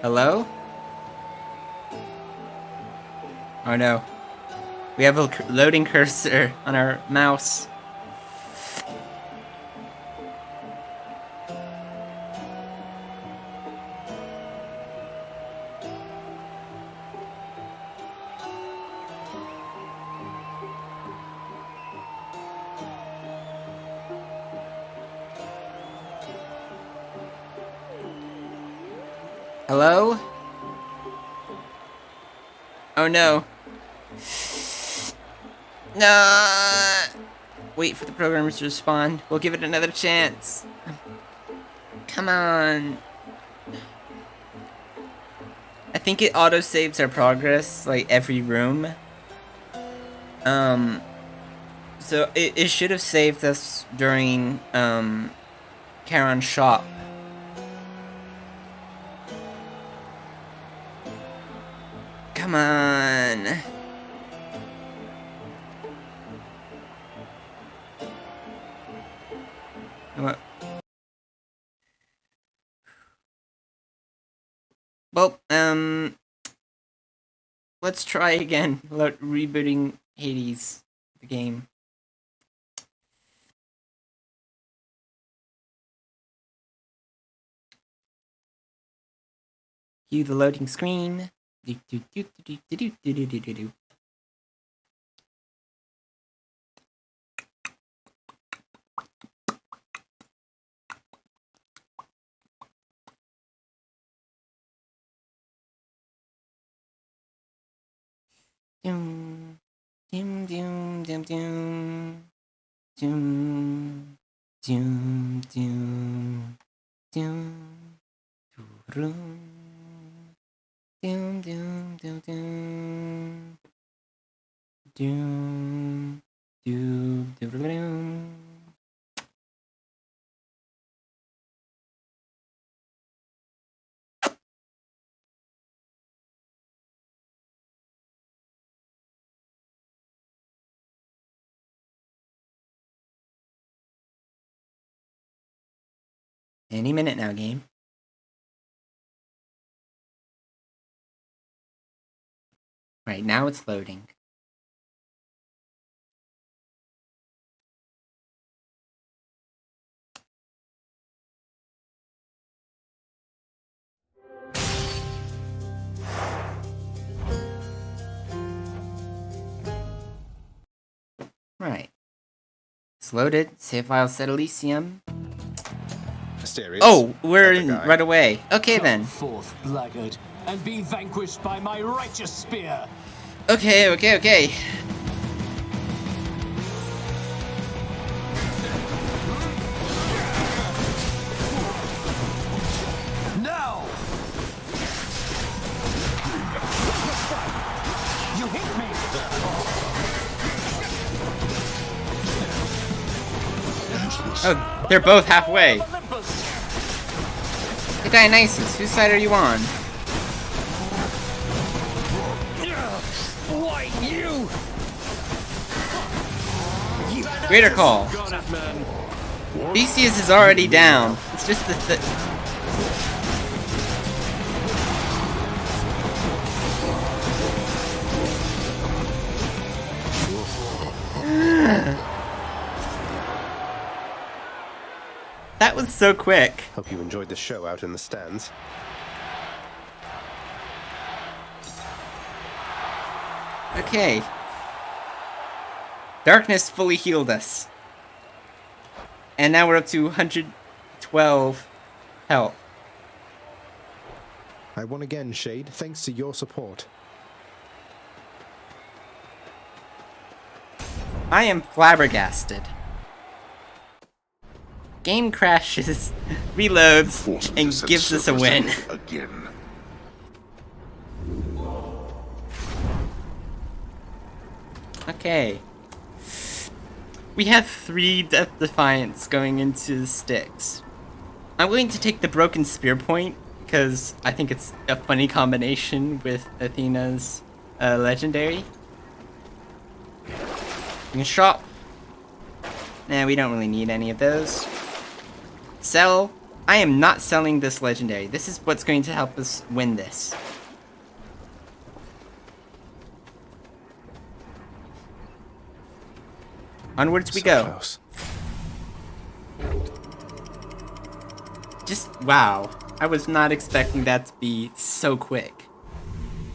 Speaker 1: Hello? Oh no. We have a loading cursor on our mouse. Hello? Oh no. No. Wait for the programmers to respond. We'll give it another chance. Come on. I think it auto-saves our progress, like, every room. So it should have saved us during, Charon's shop. Come on. What? Well, let's try again without rebooting Hades, the game. Cue the loading screen. Doom, doom, doom, doom, doom, doom, doom, doom, doom, doom. Doom, doom, doom, doom. Doom, doom, doom, doom. Any minute now, game. Right, now it's loading. Right. It's loaded. Save file set Elysium.
Speaker 2: Mysterious.
Speaker 1: Oh, we're in
Speaker 2: Other guy.
Speaker 1: right away. Okay
Speaker 11: Come
Speaker 1: then.
Speaker 11: forth, blackguard, and be vanquished by my righteous spear.
Speaker 1: Okay, okay, okay.
Speaker 11: Now! You hit me!
Speaker 1: Oh, they're both halfway. Hey Dionysus, whose side are you on?
Speaker 11: Why you?
Speaker 1: Greater call.
Speaker 6: Got it, man.
Speaker 1: Theseus is already down. It's just the That was so quick.
Speaker 2: Hope you enjoyed the show out in the stands.
Speaker 1: Okay. Darkness fully healed us. And now we're up to 112 health.
Speaker 2: I won again, Shade, thanks to your support.
Speaker 1: I am flabbergasted. Game crashes, reloads, and gives us a win.
Speaker 7: Again.
Speaker 1: Okay. We have 3 Death Defiance going into the sticks. I'm going to take the Broken Spear Point, because I think it's a funny combination with Athena's legendary. We can shop. Nah, we don't really need any of those. Sell. I am not selling this legendary. This is what's going to help us win this. Onwards we go.
Speaker 2: Close.
Speaker 1: Just, wow. I was not expecting that to be so quick.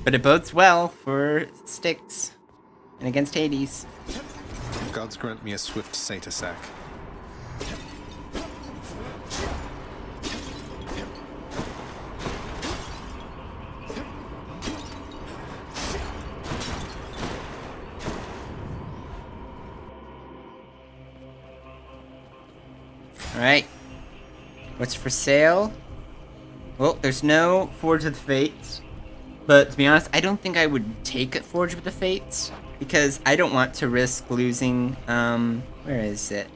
Speaker 1: But it bodes well for Styx and against Hades.
Speaker 2: Gods grant me a swift satyr sack.
Speaker 1: Alright. What's for sale? Well, there's no Forge of the Fates. But to be honest, I don't think I would take a Forge of the Fates. Because I don't want to risk losing, where is it?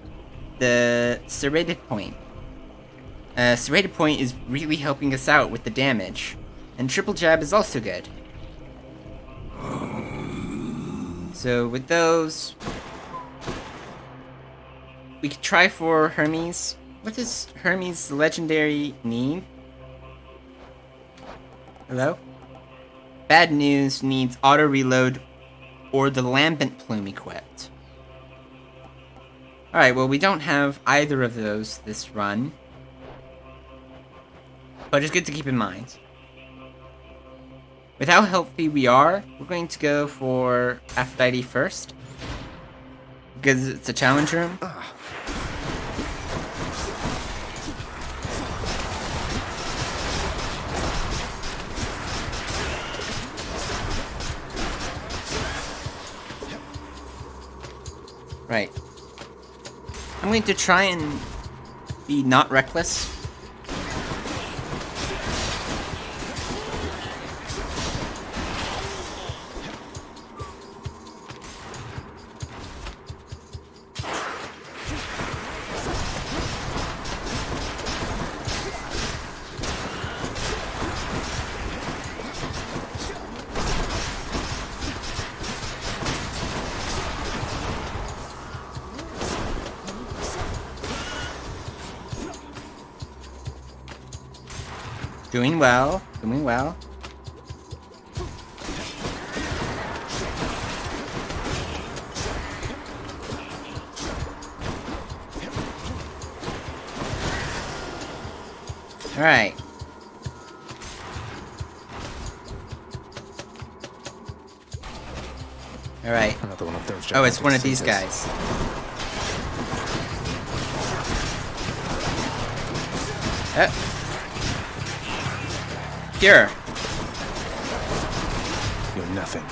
Speaker 1: The Serrated Point. Serrated Point is really helping us out with the damage. And Triple Jab is also good. So with those, we could try for Hermes. What does Hermes legendary need? Hello? Bad news needs auto reload or the Lambent Plume equipped. Alright, well we don't have either of those this run. But it's good to keep in mind. With how healthy we are, we're going to go for Aphrodite first. Because it's a challenge room. Right. I'm going to try and be not reckless. Doing well, doing well. Alright. Alright.
Speaker 2: Another one of those.
Speaker 1: Oh, it's one of these guys. Here.
Speaker 2: You're nothing.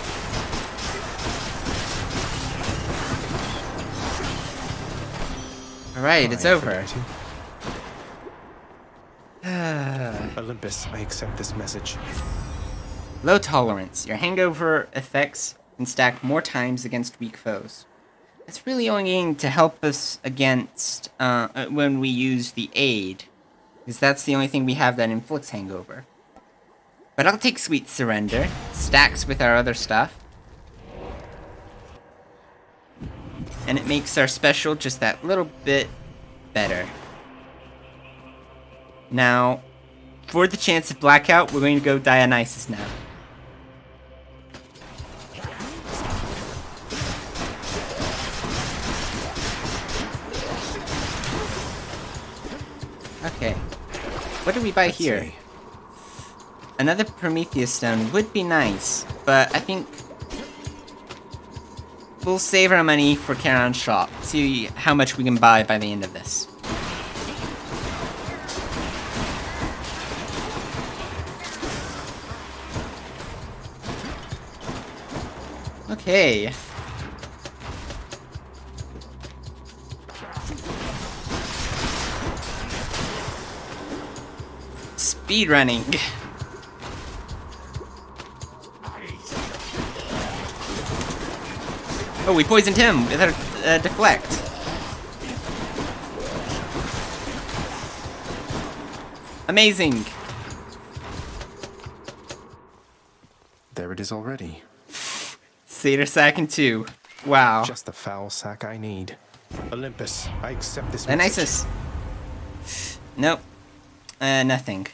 Speaker 1: Alright, it's over.
Speaker 2: Olympus, I accept this message.
Speaker 1: Low tolerance. Your hangover effects can stack more times against weak foes. It's really only going to help us against when we use the aid, because that's the only thing we have that inflicts hangover. But I'll take Sweet Surrender. Stacks with our other stuff. And it makes our special just that little bit better. Now, for the chance of blackout, we're going to go Dionysus now. Okay. What do we buy here?
Speaker 2: see.
Speaker 1: Another Prometheus stone would be nice, but I think we'll save our money for Charon's shop. See how much we can buy by the end of this. Okay. Speed running. Oh, we poisoned him with our deflect. Amazing.
Speaker 2: There it is already.
Speaker 1: Satyr sack in 2. Wow.
Speaker 2: Just the foul sack I need. Olympus, I accept this
Speaker 1: Dionysus. Nope. Nothing.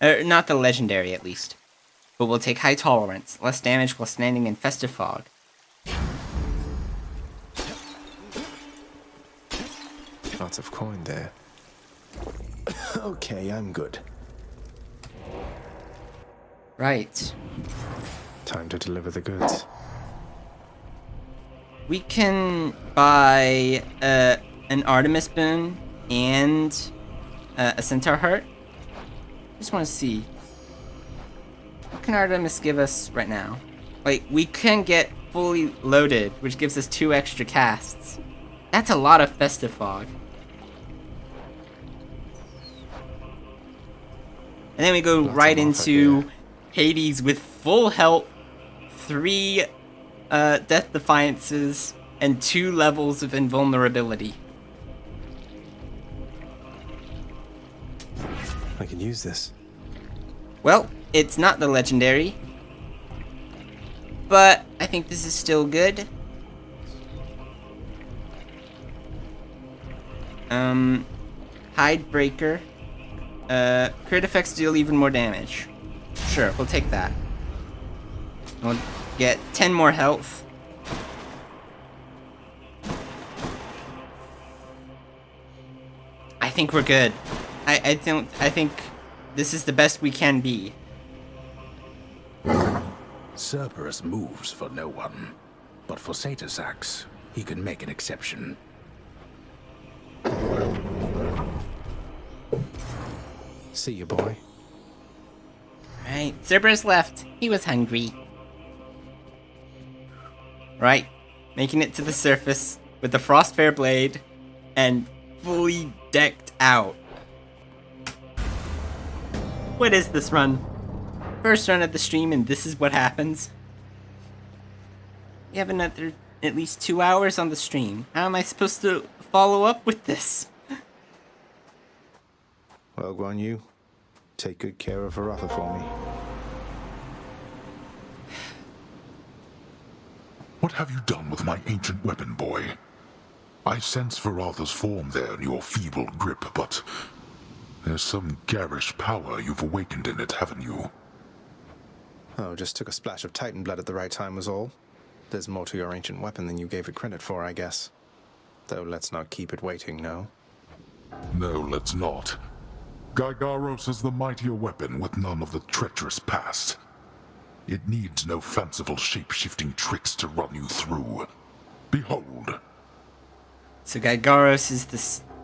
Speaker 1: Not the legendary, at least. But we'll take high tolerance, less damage while standing in festive fog.
Speaker 2: Lots of coin there. Okay, I'm good.
Speaker 1: Right.
Speaker 2: Time to deliver the goods.
Speaker 1: We can buy an Artemis boon and a Centaur heart. Just want to see. What can Artemis give us right now? Like, we can get fully loaded, which gives us 2 extra casts. That's a lot of festive fog. And then we go right into Hades with full health, 3 death defiances, and 2 levels of invulnerability.
Speaker 2: I can use this.
Speaker 1: Well, it's not the legendary, but I think this is still good. Hidebreaker. Crit effects deal even more damage. Sure, we'll take that. We'll get 10 more health. I think we're good. I think this is the best we can be.
Speaker 12: Cerberus moves for no one, but for Satyr-Sax, he can make an exception.
Speaker 2: See you, boy.
Speaker 1: Right, Cerberus left. He was hungry. Right, making it to the surface with the Frostfair blade and fully decked out. What is this run? First run of the stream and this is what happens? We have another at least 2 hours on the stream. How am I supposed to follow up with this?
Speaker 2: Well, Guan Yu, take good care of Varatha for me.
Speaker 7: What have you done with my ancient weapon, boy? I sense Varatha's form there in your feeble grip, but there's some garish power you've awakened in it, haven't you?
Speaker 2: Oh, just took a splash of Titan blood at the right time was all. There's more to your ancient weapon than you gave it credit for, I guess. Though let's not keep it waiting, no?
Speaker 7: No, let's not. Gygaros is the mightier weapon with none of the treacherous past. It needs no fanciful shape-shifting tricks to run you through. Behold.
Speaker 1: So Gygaros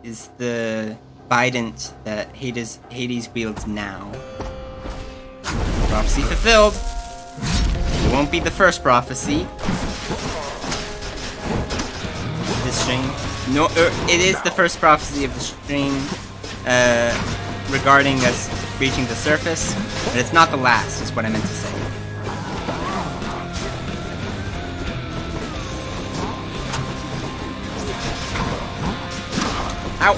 Speaker 1: is the bident that Hades wields now. Prophecy fulfilled. It won't be the first prophecy. This stream. No, it is the first prophecy of the stream regarding us reaching the surface, but it's not the last, is what I meant to say. Ow!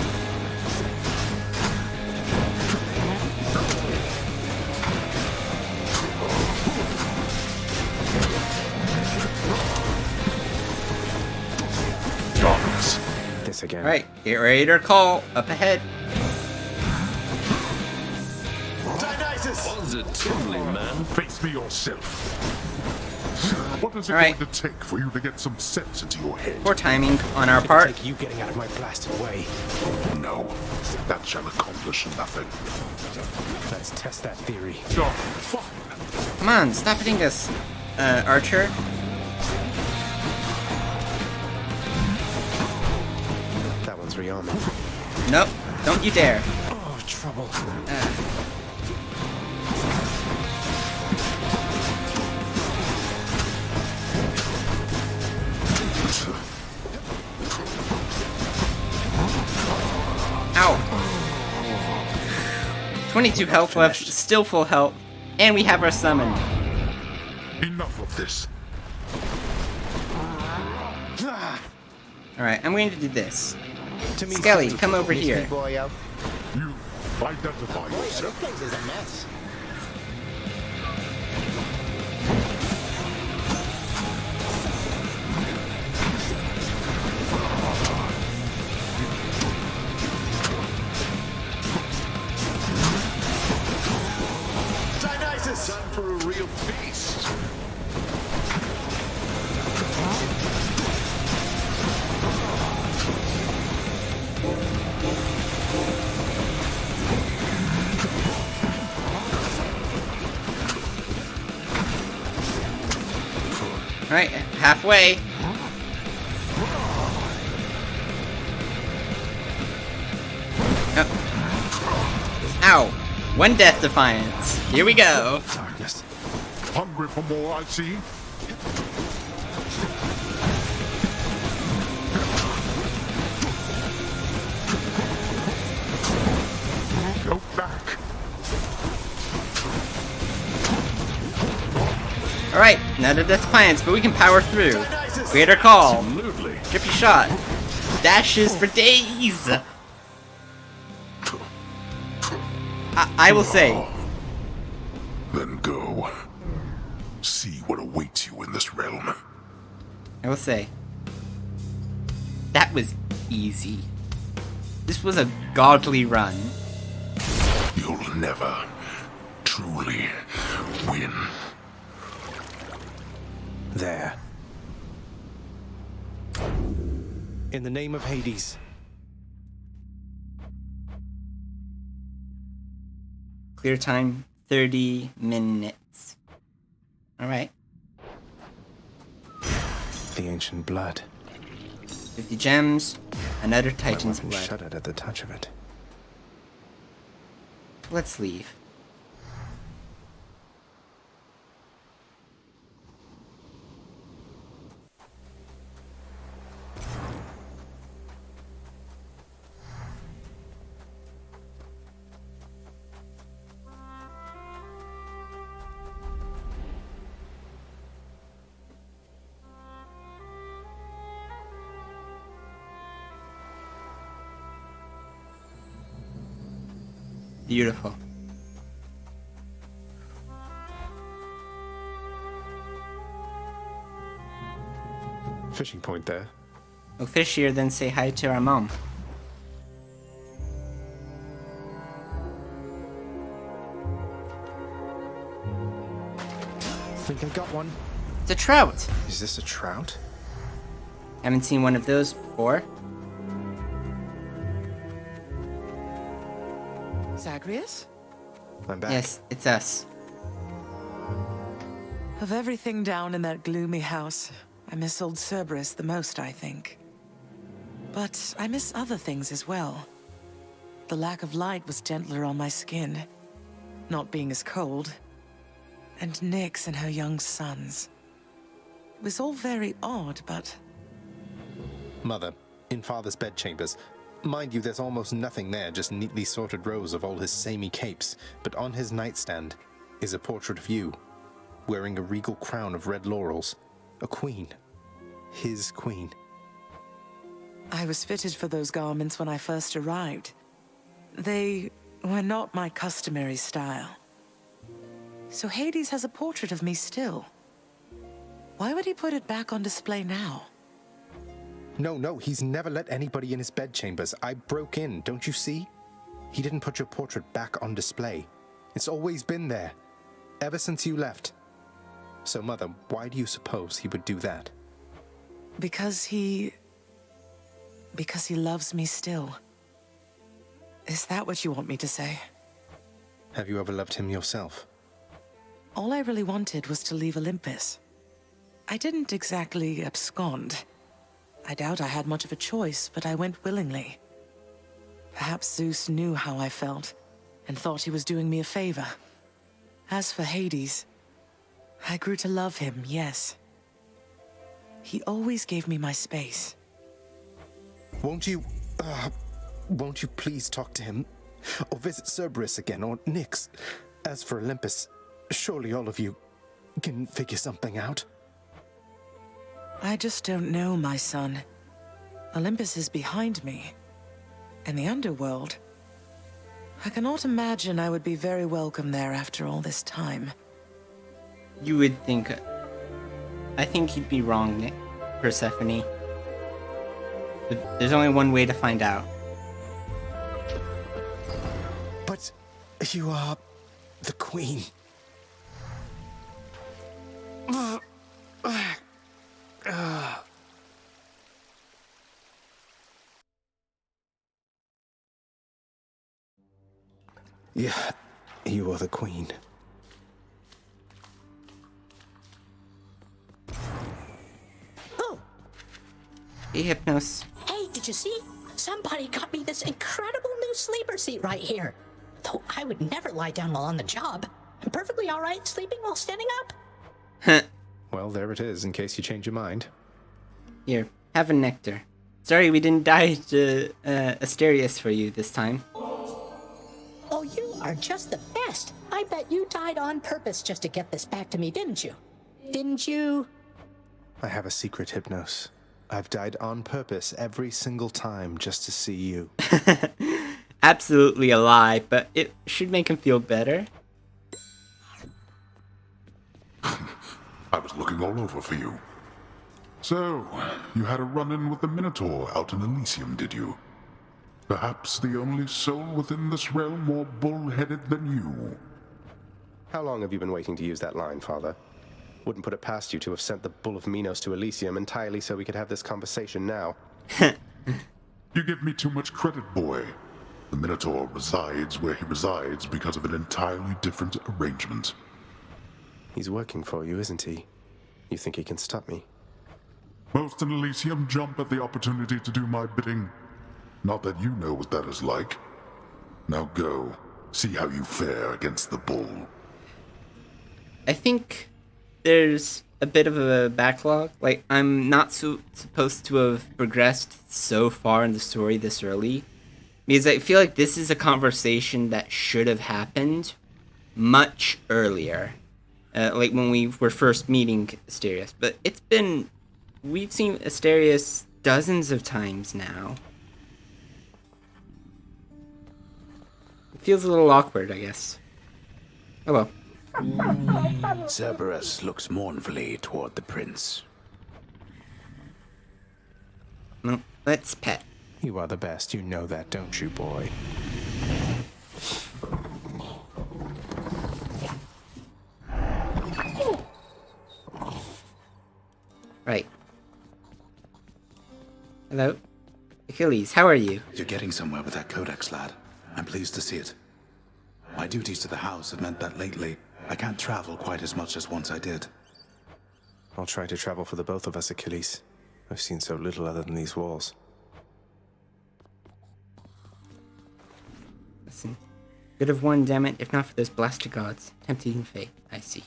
Speaker 2: This again.
Speaker 1: Alright, get ready to call up ahead.
Speaker 6: Positively, man.
Speaker 7: Face me yourself. What is it
Speaker 1: All right.
Speaker 7: going to take for you to get some sense into your head?
Speaker 1: Poor timing on our
Speaker 2: It'll
Speaker 1: part.
Speaker 2: take you getting out of my blasted way.
Speaker 7: No, that shall accomplish nothing.
Speaker 2: Let's test that theory.
Speaker 7: Oh, fine.
Speaker 1: Come on, stop hitting us, Archer.
Speaker 2: That one's rearming.
Speaker 1: Nope, don't you dare.
Speaker 2: Oh, trouble.
Speaker 1: Ow. 22 health left, still full health, and we have our summon.
Speaker 7: Enough of this.
Speaker 1: Alright, I'm going to do this.
Speaker 2: To me,
Speaker 1: Skelly,
Speaker 2: Skelly,
Speaker 1: come over
Speaker 2: miss
Speaker 1: here.
Speaker 2: me, boyo.
Speaker 7: You identify
Speaker 2: Boy,
Speaker 7: yourself.
Speaker 2: this place is a mess.
Speaker 6: Dionysus! Time for a real feast.
Speaker 1: Alright, halfway. Oh. Ow. One death defiance. Here we go.
Speaker 2: Darkness.
Speaker 7: Hungry for more, I see. Go back.
Speaker 1: Alright, another death defiance, but we can power through. Creator call.
Speaker 6: Absolutely.
Speaker 1: Drippy shot. Dashes for days. I will say,
Speaker 7: Then go. See what awaits you in this realm.
Speaker 1: I will say, that was easy. This was a godly run.
Speaker 7: You'll never truly win.
Speaker 2: There. In the name of Hades.
Speaker 1: Clear time, 30 minutes. Alright.
Speaker 2: The ancient blood.
Speaker 1: 50 gems, another Titan's
Speaker 2: My weapon
Speaker 1: blood.
Speaker 2: shuddered at the touch of it.
Speaker 1: Let's leave. Beautiful.
Speaker 2: Fishing point there.
Speaker 1: We'll fish here, then say hi to our mom.
Speaker 2: Think I got one.
Speaker 1: It's a trout.
Speaker 2: Is this a trout?
Speaker 1: Haven't seen one of those before.
Speaker 13: Zagreus?
Speaker 2: I'm back.
Speaker 1: Yes, it's us.
Speaker 13: Of everything down in that gloomy house, I miss old Cerberus the most, I think. But I miss other things as well. The lack of light was gentler on my skin, not being as cold. And Nyx and her young sons. It was all very odd, but...
Speaker 2: Mother, in Father's bedchambers. Mind you, there's almost nothing there, just neatly sorted rows of all his samey capes. But on his nightstand is a portrait of you, wearing a regal crown of red laurels. A queen. His queen.
Speaker 13: I was fitted for those garments when I first arrived. They were not my customary style. So Hades has a portrait of me still. Why would he put it back on display now?
Speaker 2: No, he's never let anybody in his bedchambers. I broke in, don't you see? He didn't put your portrait back on display. It's always been there. Ever since you left. So, Mother, why do you suppose he would do that?
Speaker 13: Because he loves me still. Is that what you want me to say?
Speaker 2: Have you ever loved him yourself?
Speaker 13: All I really wanted was to leave Olympus. I didn't exactly abscond. I doubt I had much of a choice, but I went willingly. Perhaps Zeus knew how I felt, and thought he was doing me a favor. As for Hades, I grew to love him, yes. He always gave me my space.
Speaker 2: Won't you please talk to him? Or visit Cerberus again, or Nyx? As for Olympus, surely all of you can figure something out.
Speaker 13: I just don't know, my son. Olympus is behind me. And the underworld, I cannot imagine I would be very welcome there after all this time.
Speaker 1: You would think... I think you'd be wrong, Nick. Persephone. But there's only one way to find out.
Speaker 2: But you are the queen. Yeah, you are the queen.
Speaker 14: Oh!
Speaker 1: Hey, Hypnos.
Speaker 14: Hey, did you see? Somebody got me this incredible new sleeper seat right here. Though I would never lie down while on the job. I'm perfectly alright sleeping while standing up.
Speaker 2: Well, there it is, in case you change your mind.
Speaker 1: Here, have a nectar. Sorry we didn't dye to Asterius for you this time.
Speaker 14: Oh, you are just the best. I bet you died on purpose just to get this back to me, didn't you? Didn't you?
Speaker 2: I have a secret, Hypnos. I've died on purpose every single time just to see you.
Speaker 1: Absolutely a lie, but it should make him feel better.
Speaker 7: I was looking all over for you. So, you had a run-in with the Minotaur out in Elysium, did you? Perhaps the only soul within this realm more bull-headed than you.
Speaker 2: How long have you been waiting to use that line, Father? Wouldn't put it past you to have sent the Bull of Minos to Elysium entirely so we could have this conversation now.
Speaker 7: You give me too much credit, boy. The Minotaur resides where he resides because of an entirely different arrangement.
Speaker 2: He's working for you, isn't he? You think he can stop me?
Speaker 7: Most in Elysium jump at the opportunity to do my bidding. Not that you know what that is like. Now go, see how you fare against the bull.
Speaker 1: I think there's a bit of a backlog. Like, I'm not supposed to have progressed so far in the story this early. Because I feel like this is a conversation that should have happened much earlier. Like when we were first meeting Asterius. But it's been... We've seen Asterius dozens of times now. It feels a little awkward, I guess. Oh well.
Speaker 12: Cerberus looks mournfully toward the prince.
Speaker 1: No, let's pet.
Speaker 2: You are the best, you know that, don't you, boy?
Speaker 1: Right. Hello? Achilles, how are you?
Speaker 12: You're getting somewhere with that codex, lad. I'm pleased to see it. My duties to the house have meant that lately, I can't travel quite as much as once I did.
Speaker 2: I'll try to travel for the both of us, Achilles. I've seen so little other than these walls.
Speaker 1: Listen. Could have won, damn it, if not for those blasted gods. Tempting fate, I see.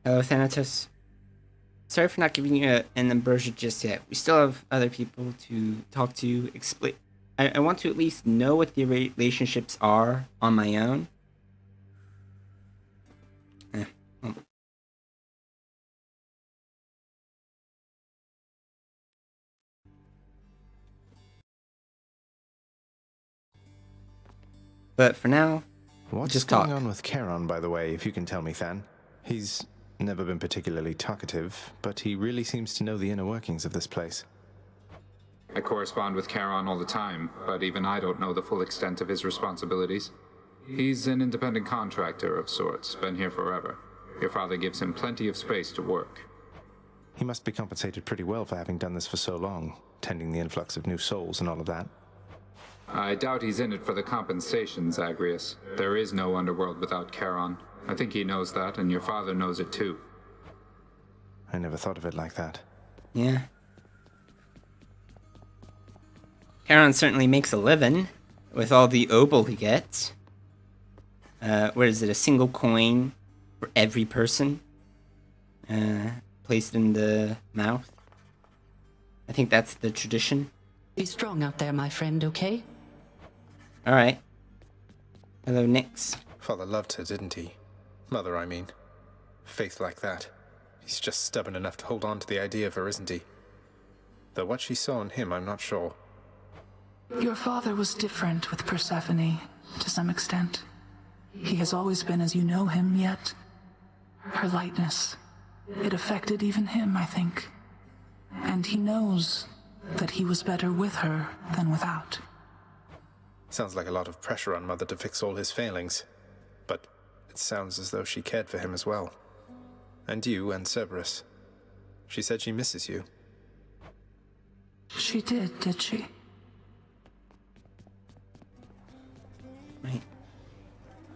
Speaker 1: Hello, Thanatos. Sorry for not giving you an ambrosia just yet. We still have other people to talk to. Explain. I want to at least know what the relationships are on my own. Well. But for now,
Speaker 2: what's
Speaker 1: just
Speaker 2: going
Speaker 1: talk.
Speaker 2: on with Charon, by the way, if you can tell me, Than? He's never been particularly talkative, but he really seems to know the inner workings of this place.
Speaker 10: I correspond with Charon all the time, but even I don't know the full extent of his responsibilities. He's an independent contractor of sorts, been here forever. Your father gives him plenty of space to work.
Speaker 2: He must be compensated pretty well for having done this for so long, tending the influx of new souls and all of that.
Speaker 10: I doubt he's in it for the compensation, Zagreus. There is no underworld without Charon. I think he knows that, and your father knows it too.
Speaker 2: I never thought of it like that.
Speaker 1: Yeah. Charon certainly makes a living with all the obol he gets. What is it, a single coin for every person placed in the mouth? I think that's the tradition.
Speaker 15: Be strong out there, my friend, okay?
Speaker 1: Alright. Hello, Nyx.
Speaker 2: Father loved her, didn't he? Mother, I mean. Faith like that. He's just stubborn enough to hold on to the idea of her, isn't he? Though what she saw in him, I'm not sure.
Speaker 16: Your father was different with Persephone, to some extent. He has always been as you know him, yet her lightness, it affected even him, I think. And he knows that he was better with her than without.
Speaker 2: Sounds like a lot of pressure on Mother to fix all his failings. But it sounds as though she cared for him as well. And you and Cerberus. She said she misses you.
Speaker 16: She did she?
Speaker 1: Right.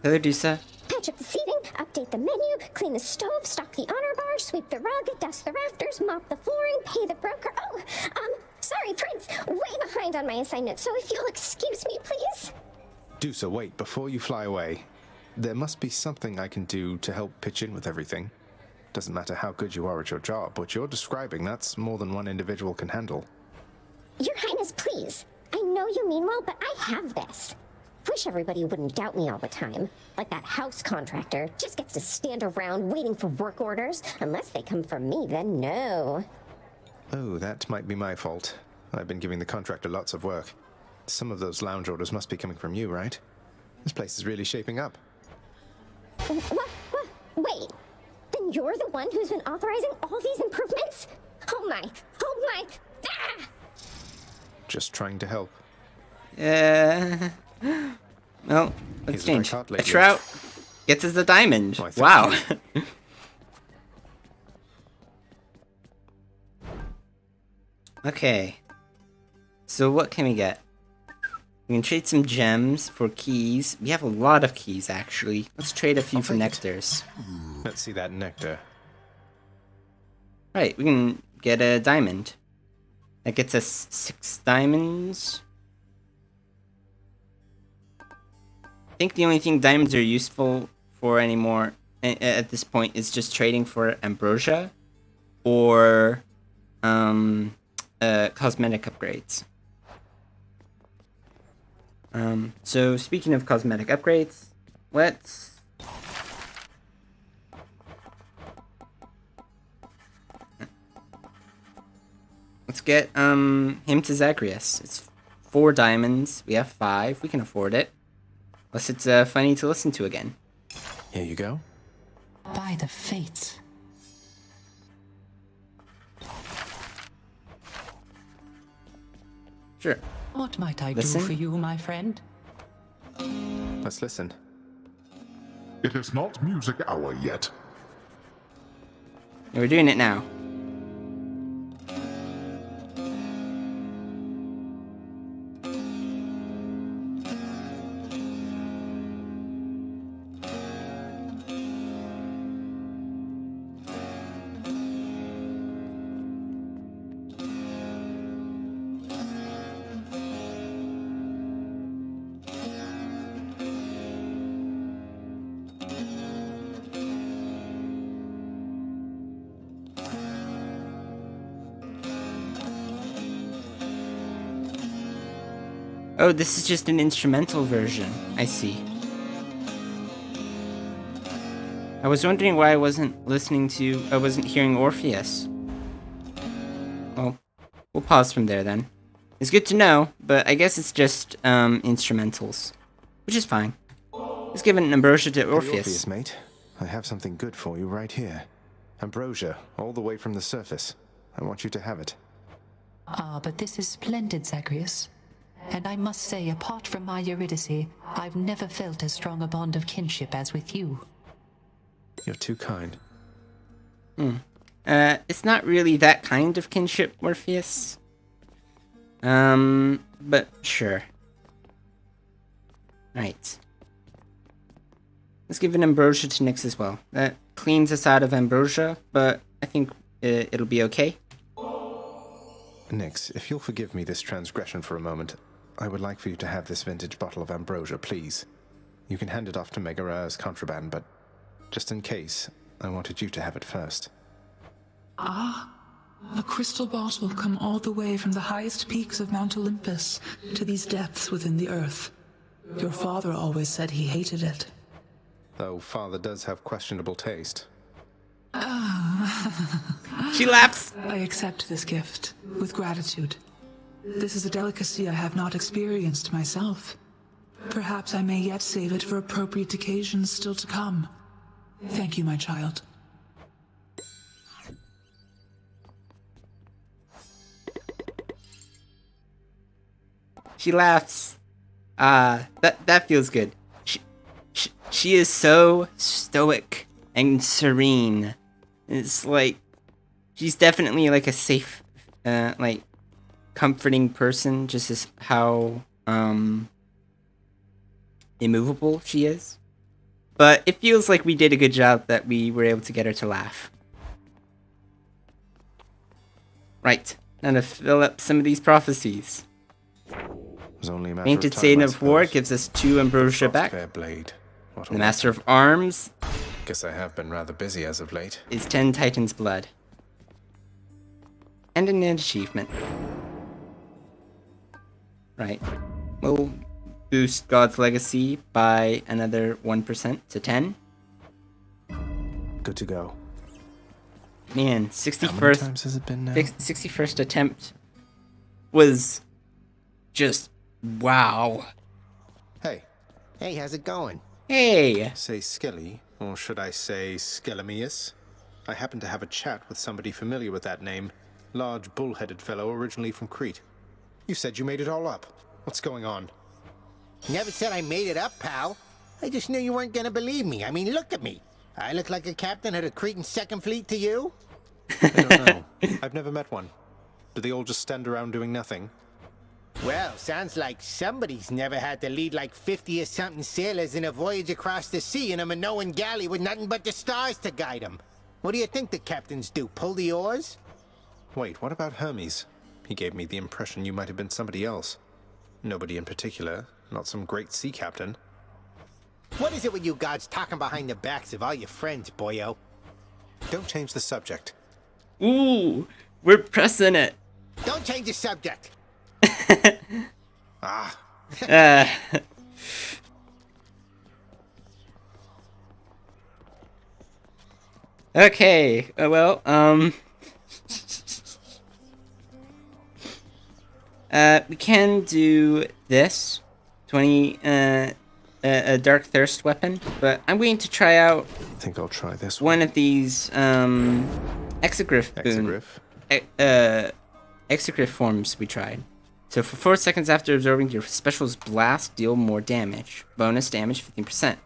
Speaker 1: Hello, Dusa.
Speaker 17: Patch up the seating, update the menu, clean the stove, stock the honor bar, sweep the rug, dust the rafters, mop the flooring, pay the broker. Oh, sorry, Prince. Way behind on my assignment, so if you'll excuse me, please.
Speaker 2: Dusa, wait, before you fly away. There must be something I can do to help pitch in with everything. Doesn't matter how good you are at your job. What you're describing, that's more than one individual can handle.
Speaker 17: Your Highness, please. I know you mean well, but I have this. Wish everybody wouldn't doubt me all the time. Like that house contractor just gets to stand around waiting for work orders. Unless they come from me, then no.
Speaker 2: Oh, that might be my fault. I've been giving the contractor lots of work. Some of those lounge orders must be coming from you, right? This place is really shaping up.
Speaker 17: What? Wait. Then you're the one who's been authorizing all these improvements? Oh my. Ah!
Speaker 2: Just trying to help.
Speaker 1: Well, let's change.
Speaker 2: A
Speaker 1: trout gets us the diamond. Wow. Okay. So what can we get? We can trade some gems for keys. We have a lot of keys, actually. Let's trade a few for nectars.
Speaker 2: Let's see that nectar.
Speaker 1: Right, we can get a diamond. That gets us 6 diamonds. I think the only thing diamonds are useful for anymore at this point is just trading for ambrosia or cosmetic upgrades. So speaking of cosmetic upgrades, let's get him to Zagreus. It's 4 diamonds. We have 5. We can afford it. Unless it's funny to listen to again.
Speaker 2: Here you go.
Speaker 15: By the fates.
Speaker 1: Sure.
Speaker 15: What might I
Speaker 1: Listen?
Speaker 15: do for you, my friend?
Speaker 2: Let's listen.
Speaker 7: It is not music hour yet.
Speaker 1: Yeah, we're doing it now. Oh, this is just an instrumental version. I see. I was wondering why I wasn't hearing Orpheus. Well, we'll pause from there then. It's good to know, but I guess it's just instrumentals, which is fine. Let's give an ambrosia to Orpheus.
Speaker 2: Hey, Orpheus, mate. I have something good for you right here. Ambrosia, all the way from the surface. I want you to have it.
Speaker 15: Ah, but this is splendid, Zagreus. And I must say, apart from my Eurydice, I've never felt as strong a bond of kinship as with you.
Speaker 2: You're too kind.
Speaker 1: It's not really that kind of kinship, Morpheus. But sure. Right. Let's give an ambrosia to Nyx as well. That cleans us out of ambrosia, but I think it'll be okay.
Speaker 2: Nyx, if you'll forgive me this transgression for a moment, I would like for you to have this vintage bottle of ambrosia, please. You can hand it off to Megara as contraband, but just in case, I wanted you to have it first.
Speaker 16: Ah, a crystal bottle come all the way from the highest peaks of Mount Olympus to these depths within the earth. Your father always said he hated it.
Speaker 2: Though father does have questionable taste.
Speaker 1: She laughs.
Speaker 16: I accept this gift with gratitude. This is a delicacy I have not experienced myself. Perhaps I may yet save it for appropriate occasions still to come. Thank you, my child.
Speaker 1: She laughs. That feels good. She is so stoic and serene. It's like she's definitely like a safe, like comforting person. Just as how immovable she is. But it feels like we did a good job that we were able to get her to laugh. Right, now to fill up some of these prophecies. Painted Saint of War gives us 2 ambrosia back.
Speaker 2: Blade.
Speaker 1: The Master of Arms.
Speaker 2: Guess I have been rather busy as of late.
Speaker 1: Is 10 Titan's Blood. And an achievement. Right. We'll boost God's Legacy by another 1% to 10.
Speaker 2: Good to go.
Speaker 1: Man, 61st. How many times has it been now? 61st attempt was just wow.
Speaker 2: Hey, how's it going?
Speaker 1: Hey.
Speaker 2: Say Skelly, or should I say Skelemius? I happen to have a chat with somebody familiar with that name. Large, bull-headed fellow originally from Crete. You said you made it all up. What's going on?
Speaker 18: Never said I made it up, pal. I just knew you weren't gonna believe me. I mean, look at me. I look like a captain of the Cretan Second Fleet to you?
Speaker 2: I don't know. I've never met one. Do they all just stand around doing nothing?
Speaker 18: Well, sounds like somebody's never had to lead like 50 or something sailors in a voyage across the sea in a Minoan galley with nothing but the stars to guide them. What do you think the captains do, pull the oars?
Speaker 2: Wait, what about Hermes? He gave me the impression you might have been somebody else. Nobody in particular, not some great sea captain.
Speaker 18: What is it with you gods talking behind the backs of all your friends, boyo?
Speaker 2: Don't change the subject.
Speaker 1: Ooh, we're pressing it.
Speaker 18: Don't change the subject.
Speaker 1: Okay, well, we can do this 20 a Dark Thirst weapon, but I'm going to try out
Speaker 2: I think I'll try this
Speaker 1: one of these exegryph boon exegryph forms we tried. So for 4 seconds after absorbing your special's blast, deal more damage. Bonus damage 15%.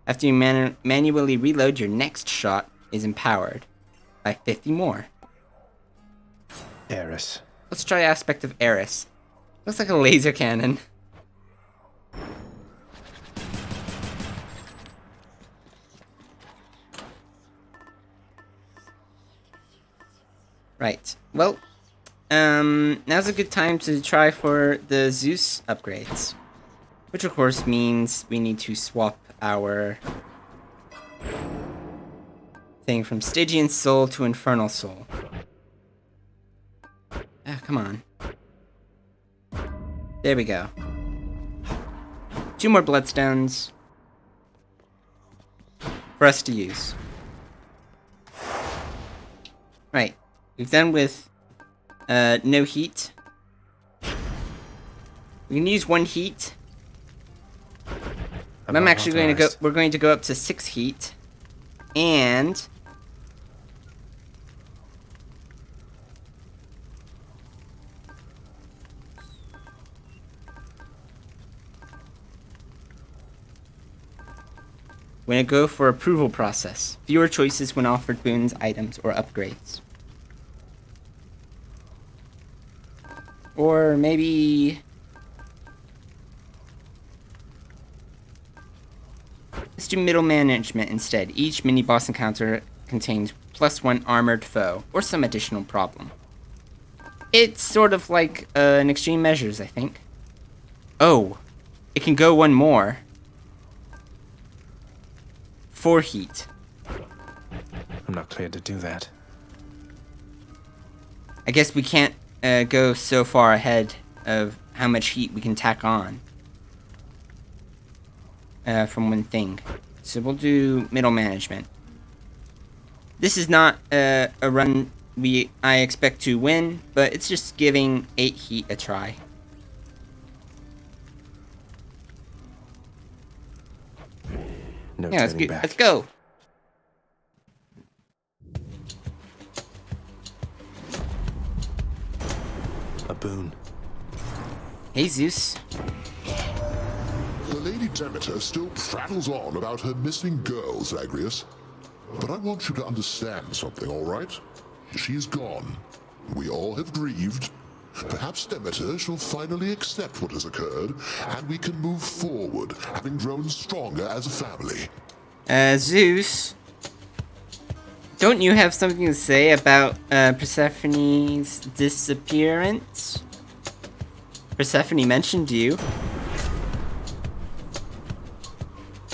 Speaker 1: After you manually reload, your next shot is empowered by 50 more.
Speaker 2: Eris.
Speaker 1: Let's try aspect of Eris. Looks like a laser cannon. Right. Well, now's a good time to try for the Zeus upgrades. Which of course means we need to swap our thing from Stygian Soul to Infernal Soul. Ah, come on. There we go. 2 more Bloodstones for us to use. Right. We've done with no heat. We can use 1 heat. But I'm actually going to go. We're going to go up to 6 heat, and when it go for approval process. Fewer choices when offered boons, items, or upgrades. Or maybe... let's do middle management instead. Each mini-boss encounter contains +1 armored foe, or some additional problem. It's sort of like an extreme measures, I think. Oh, it can go one more. 4 heat.
Speaker 2: I'm not cleared to do that.
Speaker 1: I guess we can't go so far ahead of how much heat we can tack on from one thing. So we'll do middle management. This is not a run I expect to win, but it's just giving 8 heat a try.
Speaker 2: No
Speaker 1: yeah,
Speaker 2: turning back.
Speaker 1: Let's go.
Speaker 2: A boon.
Speaker 1: Hey, Zeus.
Speaker 7: The Lady Demeter still prattles on about her missing girl, Zagreus. But I want you to understand something, all right? She's gone. We all have grieved. Perhaps Demeter shall finally accept what has occurred, and we can move forward, having grown stronger as a family.
Speaker 1: Zeus, don't you have something to say about Persephone's disappearance? Persephone mentioned you.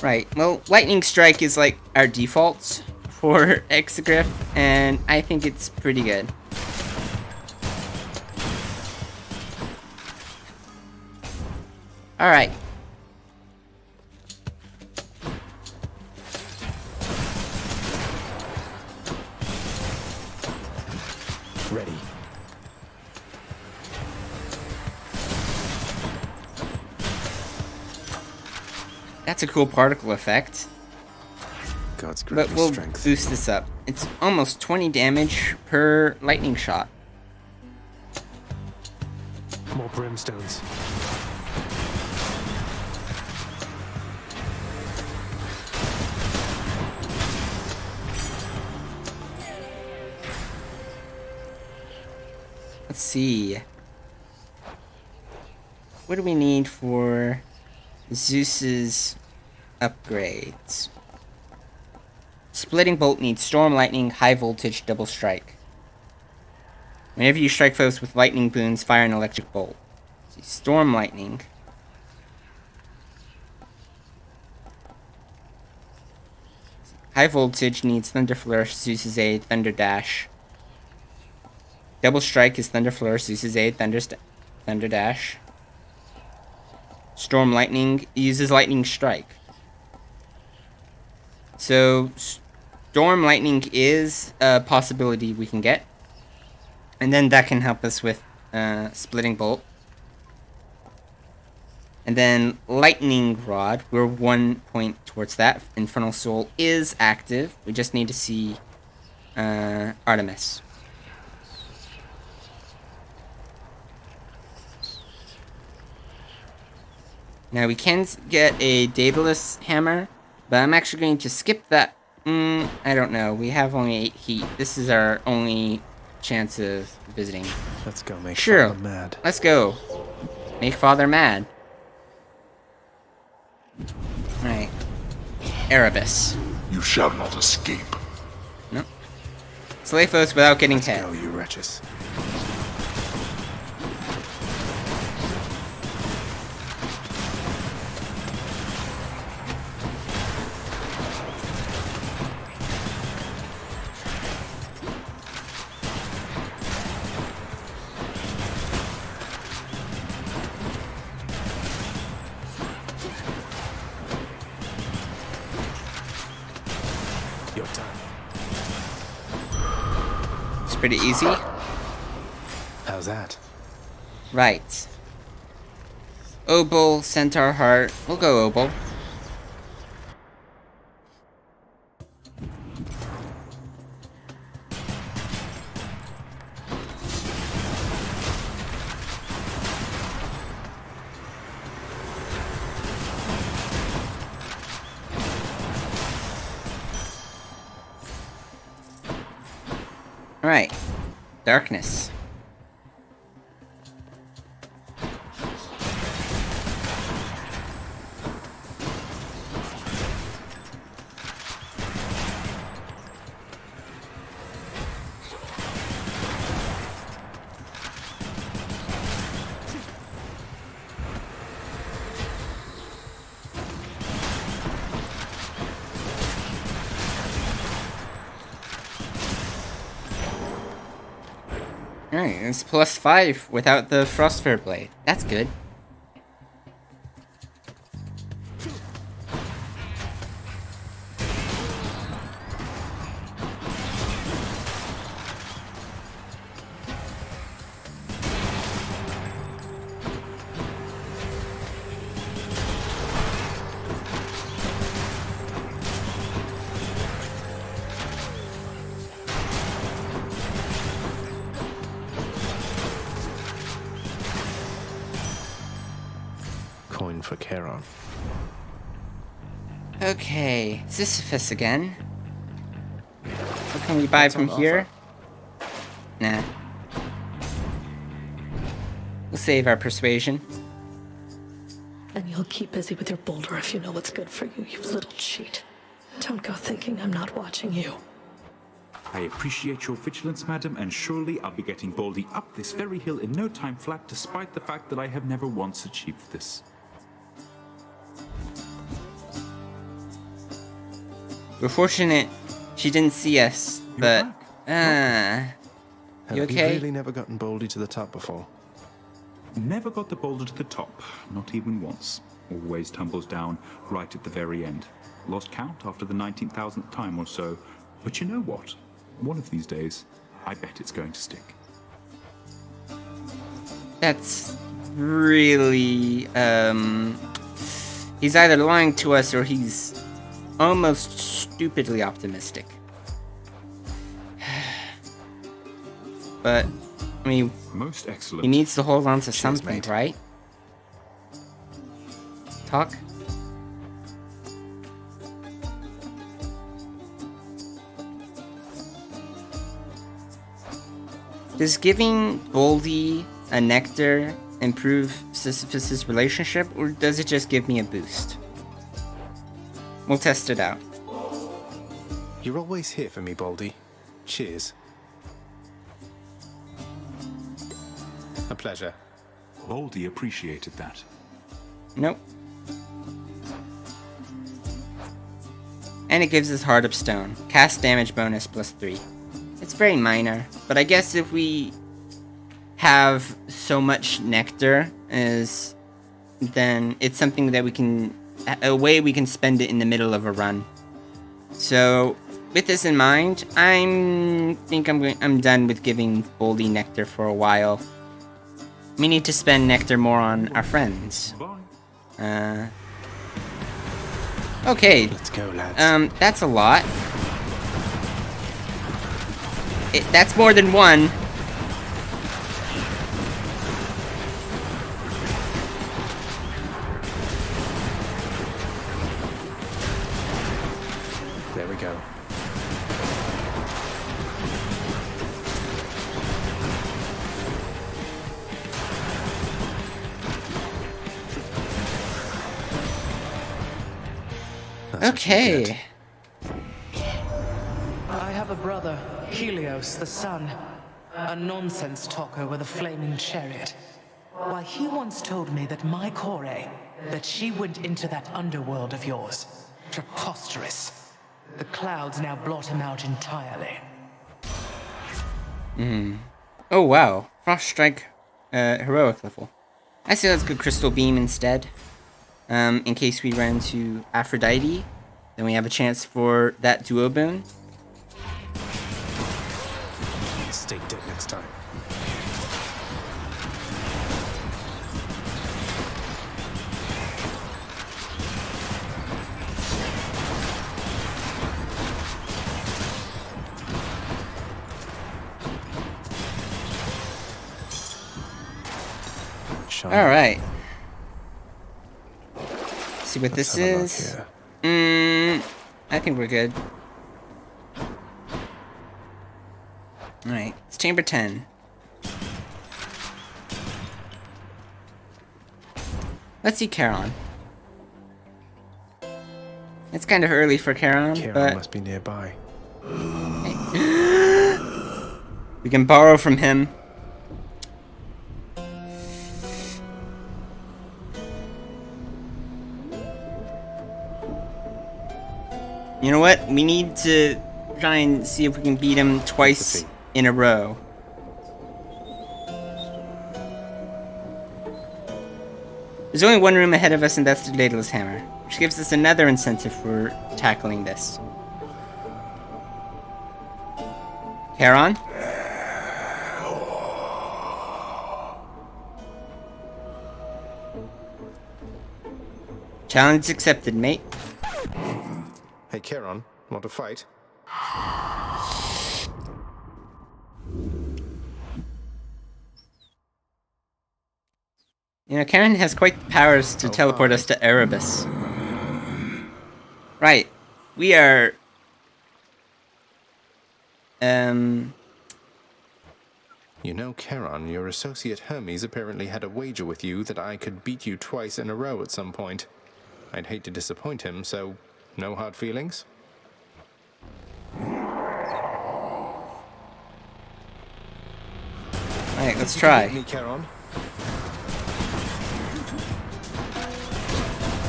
Speaker 1: Right, well, Lightning Strike is like our default for Exegriff, and I think it's pretty good. Alright.
Speaker 2: Ready.
Speaker 1: That's a cool particle effect.
Speaker 2: God's
Speaker 1: but we'll
Speaker 2: strength.
Speaker 1: Boost this up. It's almost 20 damage per lightning shot.
Speaker 2: More brimstones.
Speaker 1: Let's see. What do we need for Zeus's upgrades? Splitting Bolt needs Storm Lightning, High Voltage, Double Strike. Whenever you strike foes with lightning boons, fire an electric bolt. See, Storm Lightning. High Voltage needs Thunder Flourish, Zeus's Aid, Thunder Dash. Double Strike is Thunder Flourish, Zeus's Aid, Thunder Dash. Storm Lightning uses Lightning Strike. So, Storm Lightning is a possibility we can get. And then that can help us with Splitting Bolt. And then Lightning Rod, we're 1 point towards that. Infernal Soul is active. We just need to see Artemis. Now we can get a Daedalus Hammer, but I'm actually going to skip that. I don't know. We have only 8 heat. This is our only chance of visiting.
Speaker 2: Let's go make
Speaker 1: Father
Speaker 2: mad.
Speaker 1: Let's go. Make Father mad. Alright. Erebus.
Speaker 7: You shall not escape.
Speaker 1: No. Slay foes without getting
Speaker 2: Let's
Speaker 1: hit.
Speaker 2: go, you wretches. Your time.
Speaker 1: It's pretty easy.
Speaker 2: How's that?
Speaker 1: Right. Obol, Centaur Heart. We'll go Obol. Alright. Darkness. Alright, it's +5 without the Frostfire Blade. That's good.
Speaker 2: Coin for Charon.
Speaker 1: Okay, Sisyphus again. What can we buy from here? Nah. We'll save our persuasion.
Speaker 19: And you'll keep busy with your boulder if you know what's good for you, you little cheat. Don't go thinking I'm not watching you.
Speaker 3: I appreciate your vigilance, madam, and surely I'll be getting Baldy up this very hill in no time flat, despite the fact that I have never once achieved this.
Speaker 1: We're fortunate she didn't see us, but you
Speaker 2: Have you
Speaker 1: okay?
Speaker 2: really never gotten Baldy to the top before?
Speaker 3: Never got the boulder to the top, not even once. Always tumbles down right at the very end. Lost count after the 19,000th time or so. But you know what? One of these days, I bet it's going to stick.
Speaker 1: That's really, he's either lying to us or he's almost stupidly optimistic. But, I mean,
Speaker 3: most excellent.
Speaker 1: He needs to hold on to something, right? Talk? Does giving Baldy a nectar improve Sisyphus's relationship, or does it just give me a boost? We'll test it out.
Speaker 2: You're always here for me, Baldy. Cheers. A pleasure.
Speaker 3: Baldy appreciated that.
Speaker 1: Nope. And it gives us Heart of Stone. Cast damage bonus +3. It's very minor, but I guess if we have so much nectar, then it's something that we can, a way we can spend it in the middle of a run. So, with this in mind, I'm done with giving Baldy nectar for a while. We need to spend nectar more on our friends. Okay.
Speaker 2: Let's go, lads.
Speaker 1: That's a lot. That's more than one.
Speaker 2: There we go.
Speaker 1: Okay.
Speaker 13: I have a brother, Helios the Sun, a nonsense talker with a flaming chariot. Why, he once told me that my Kore, that she went into that underworld of yours. Preposterous. The clouds now blot him out entirely.
Speaker 1: Oh wow, Frost Strike, heroic level. I say let's go Crystal Beam instead. In case we run into Aphrodite, then we have a chance for that duo boon.
Speaker 2: Stay dead next time.
Speaker 1: Alright. See what this is. I think we're good. Alright, it's chamber 10. Let's see Charon. It's kind of early for Charon,
Speaker 2: Charon
Speaker 1: but
Speaker 2: must be nearby.
Speaker 1: we can borrow from him. You know what? We need to try and see if we can beat him twice in a row. There's only one room ahead of us, and that's the Daedalus Hammer, which gives us another incentive for tackling this. Charon? Challenge accepted, mate.
Speaker 2: Hey, Charon, want to fight?
Speaker 1: You know, Charon has quite the powers to teleport us to Erebus. Right. We are...
Speaker 2: You know, Charon, your associate Hermes apparently had a wager with you that I could beat you twice in a row at some point. I'd hate to disappoint him, so no hard feelings?
Speaker 1: Alright, let's try.
Speaker 2: Me, Charon.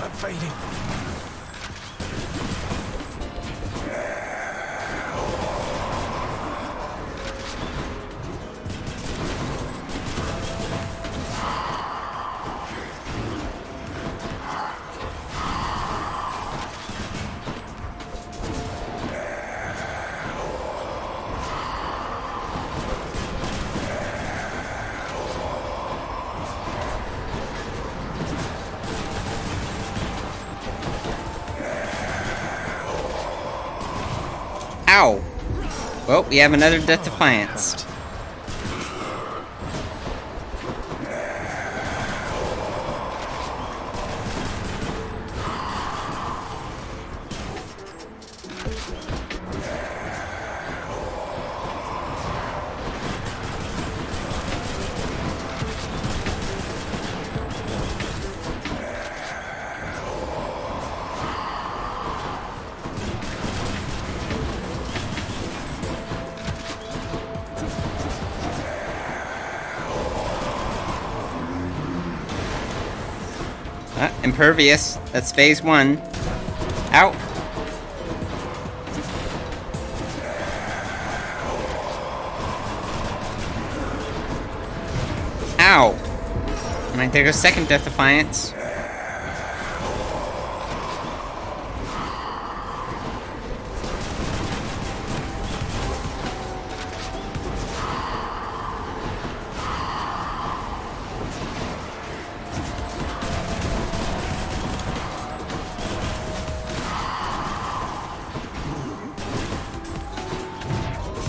Speaker 2: I'm fading.
Speaker 1: Ow! Well, we have another Death Defiance. Impervious. That's phase 1. Ow. Ow. Alright, there goes second Death Defiance.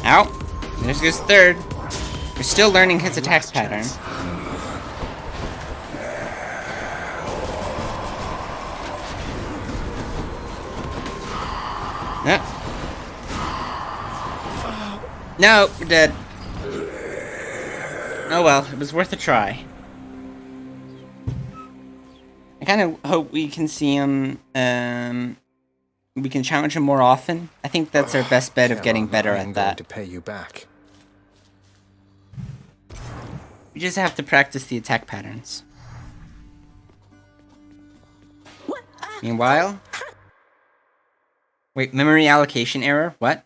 Speaker 1: Ow. There's his third. We're still learning his attack pattern. No, we're dead. Oh well, it was worth a try. I kind of hope we can see him, we can challenge him more often. I think that's our best bet of getting better at that.
Speaker 2: To pay you back.
Speaker 1: We just have to practice the attack patterns. Meanwhile... Wait, memory allocation error? What?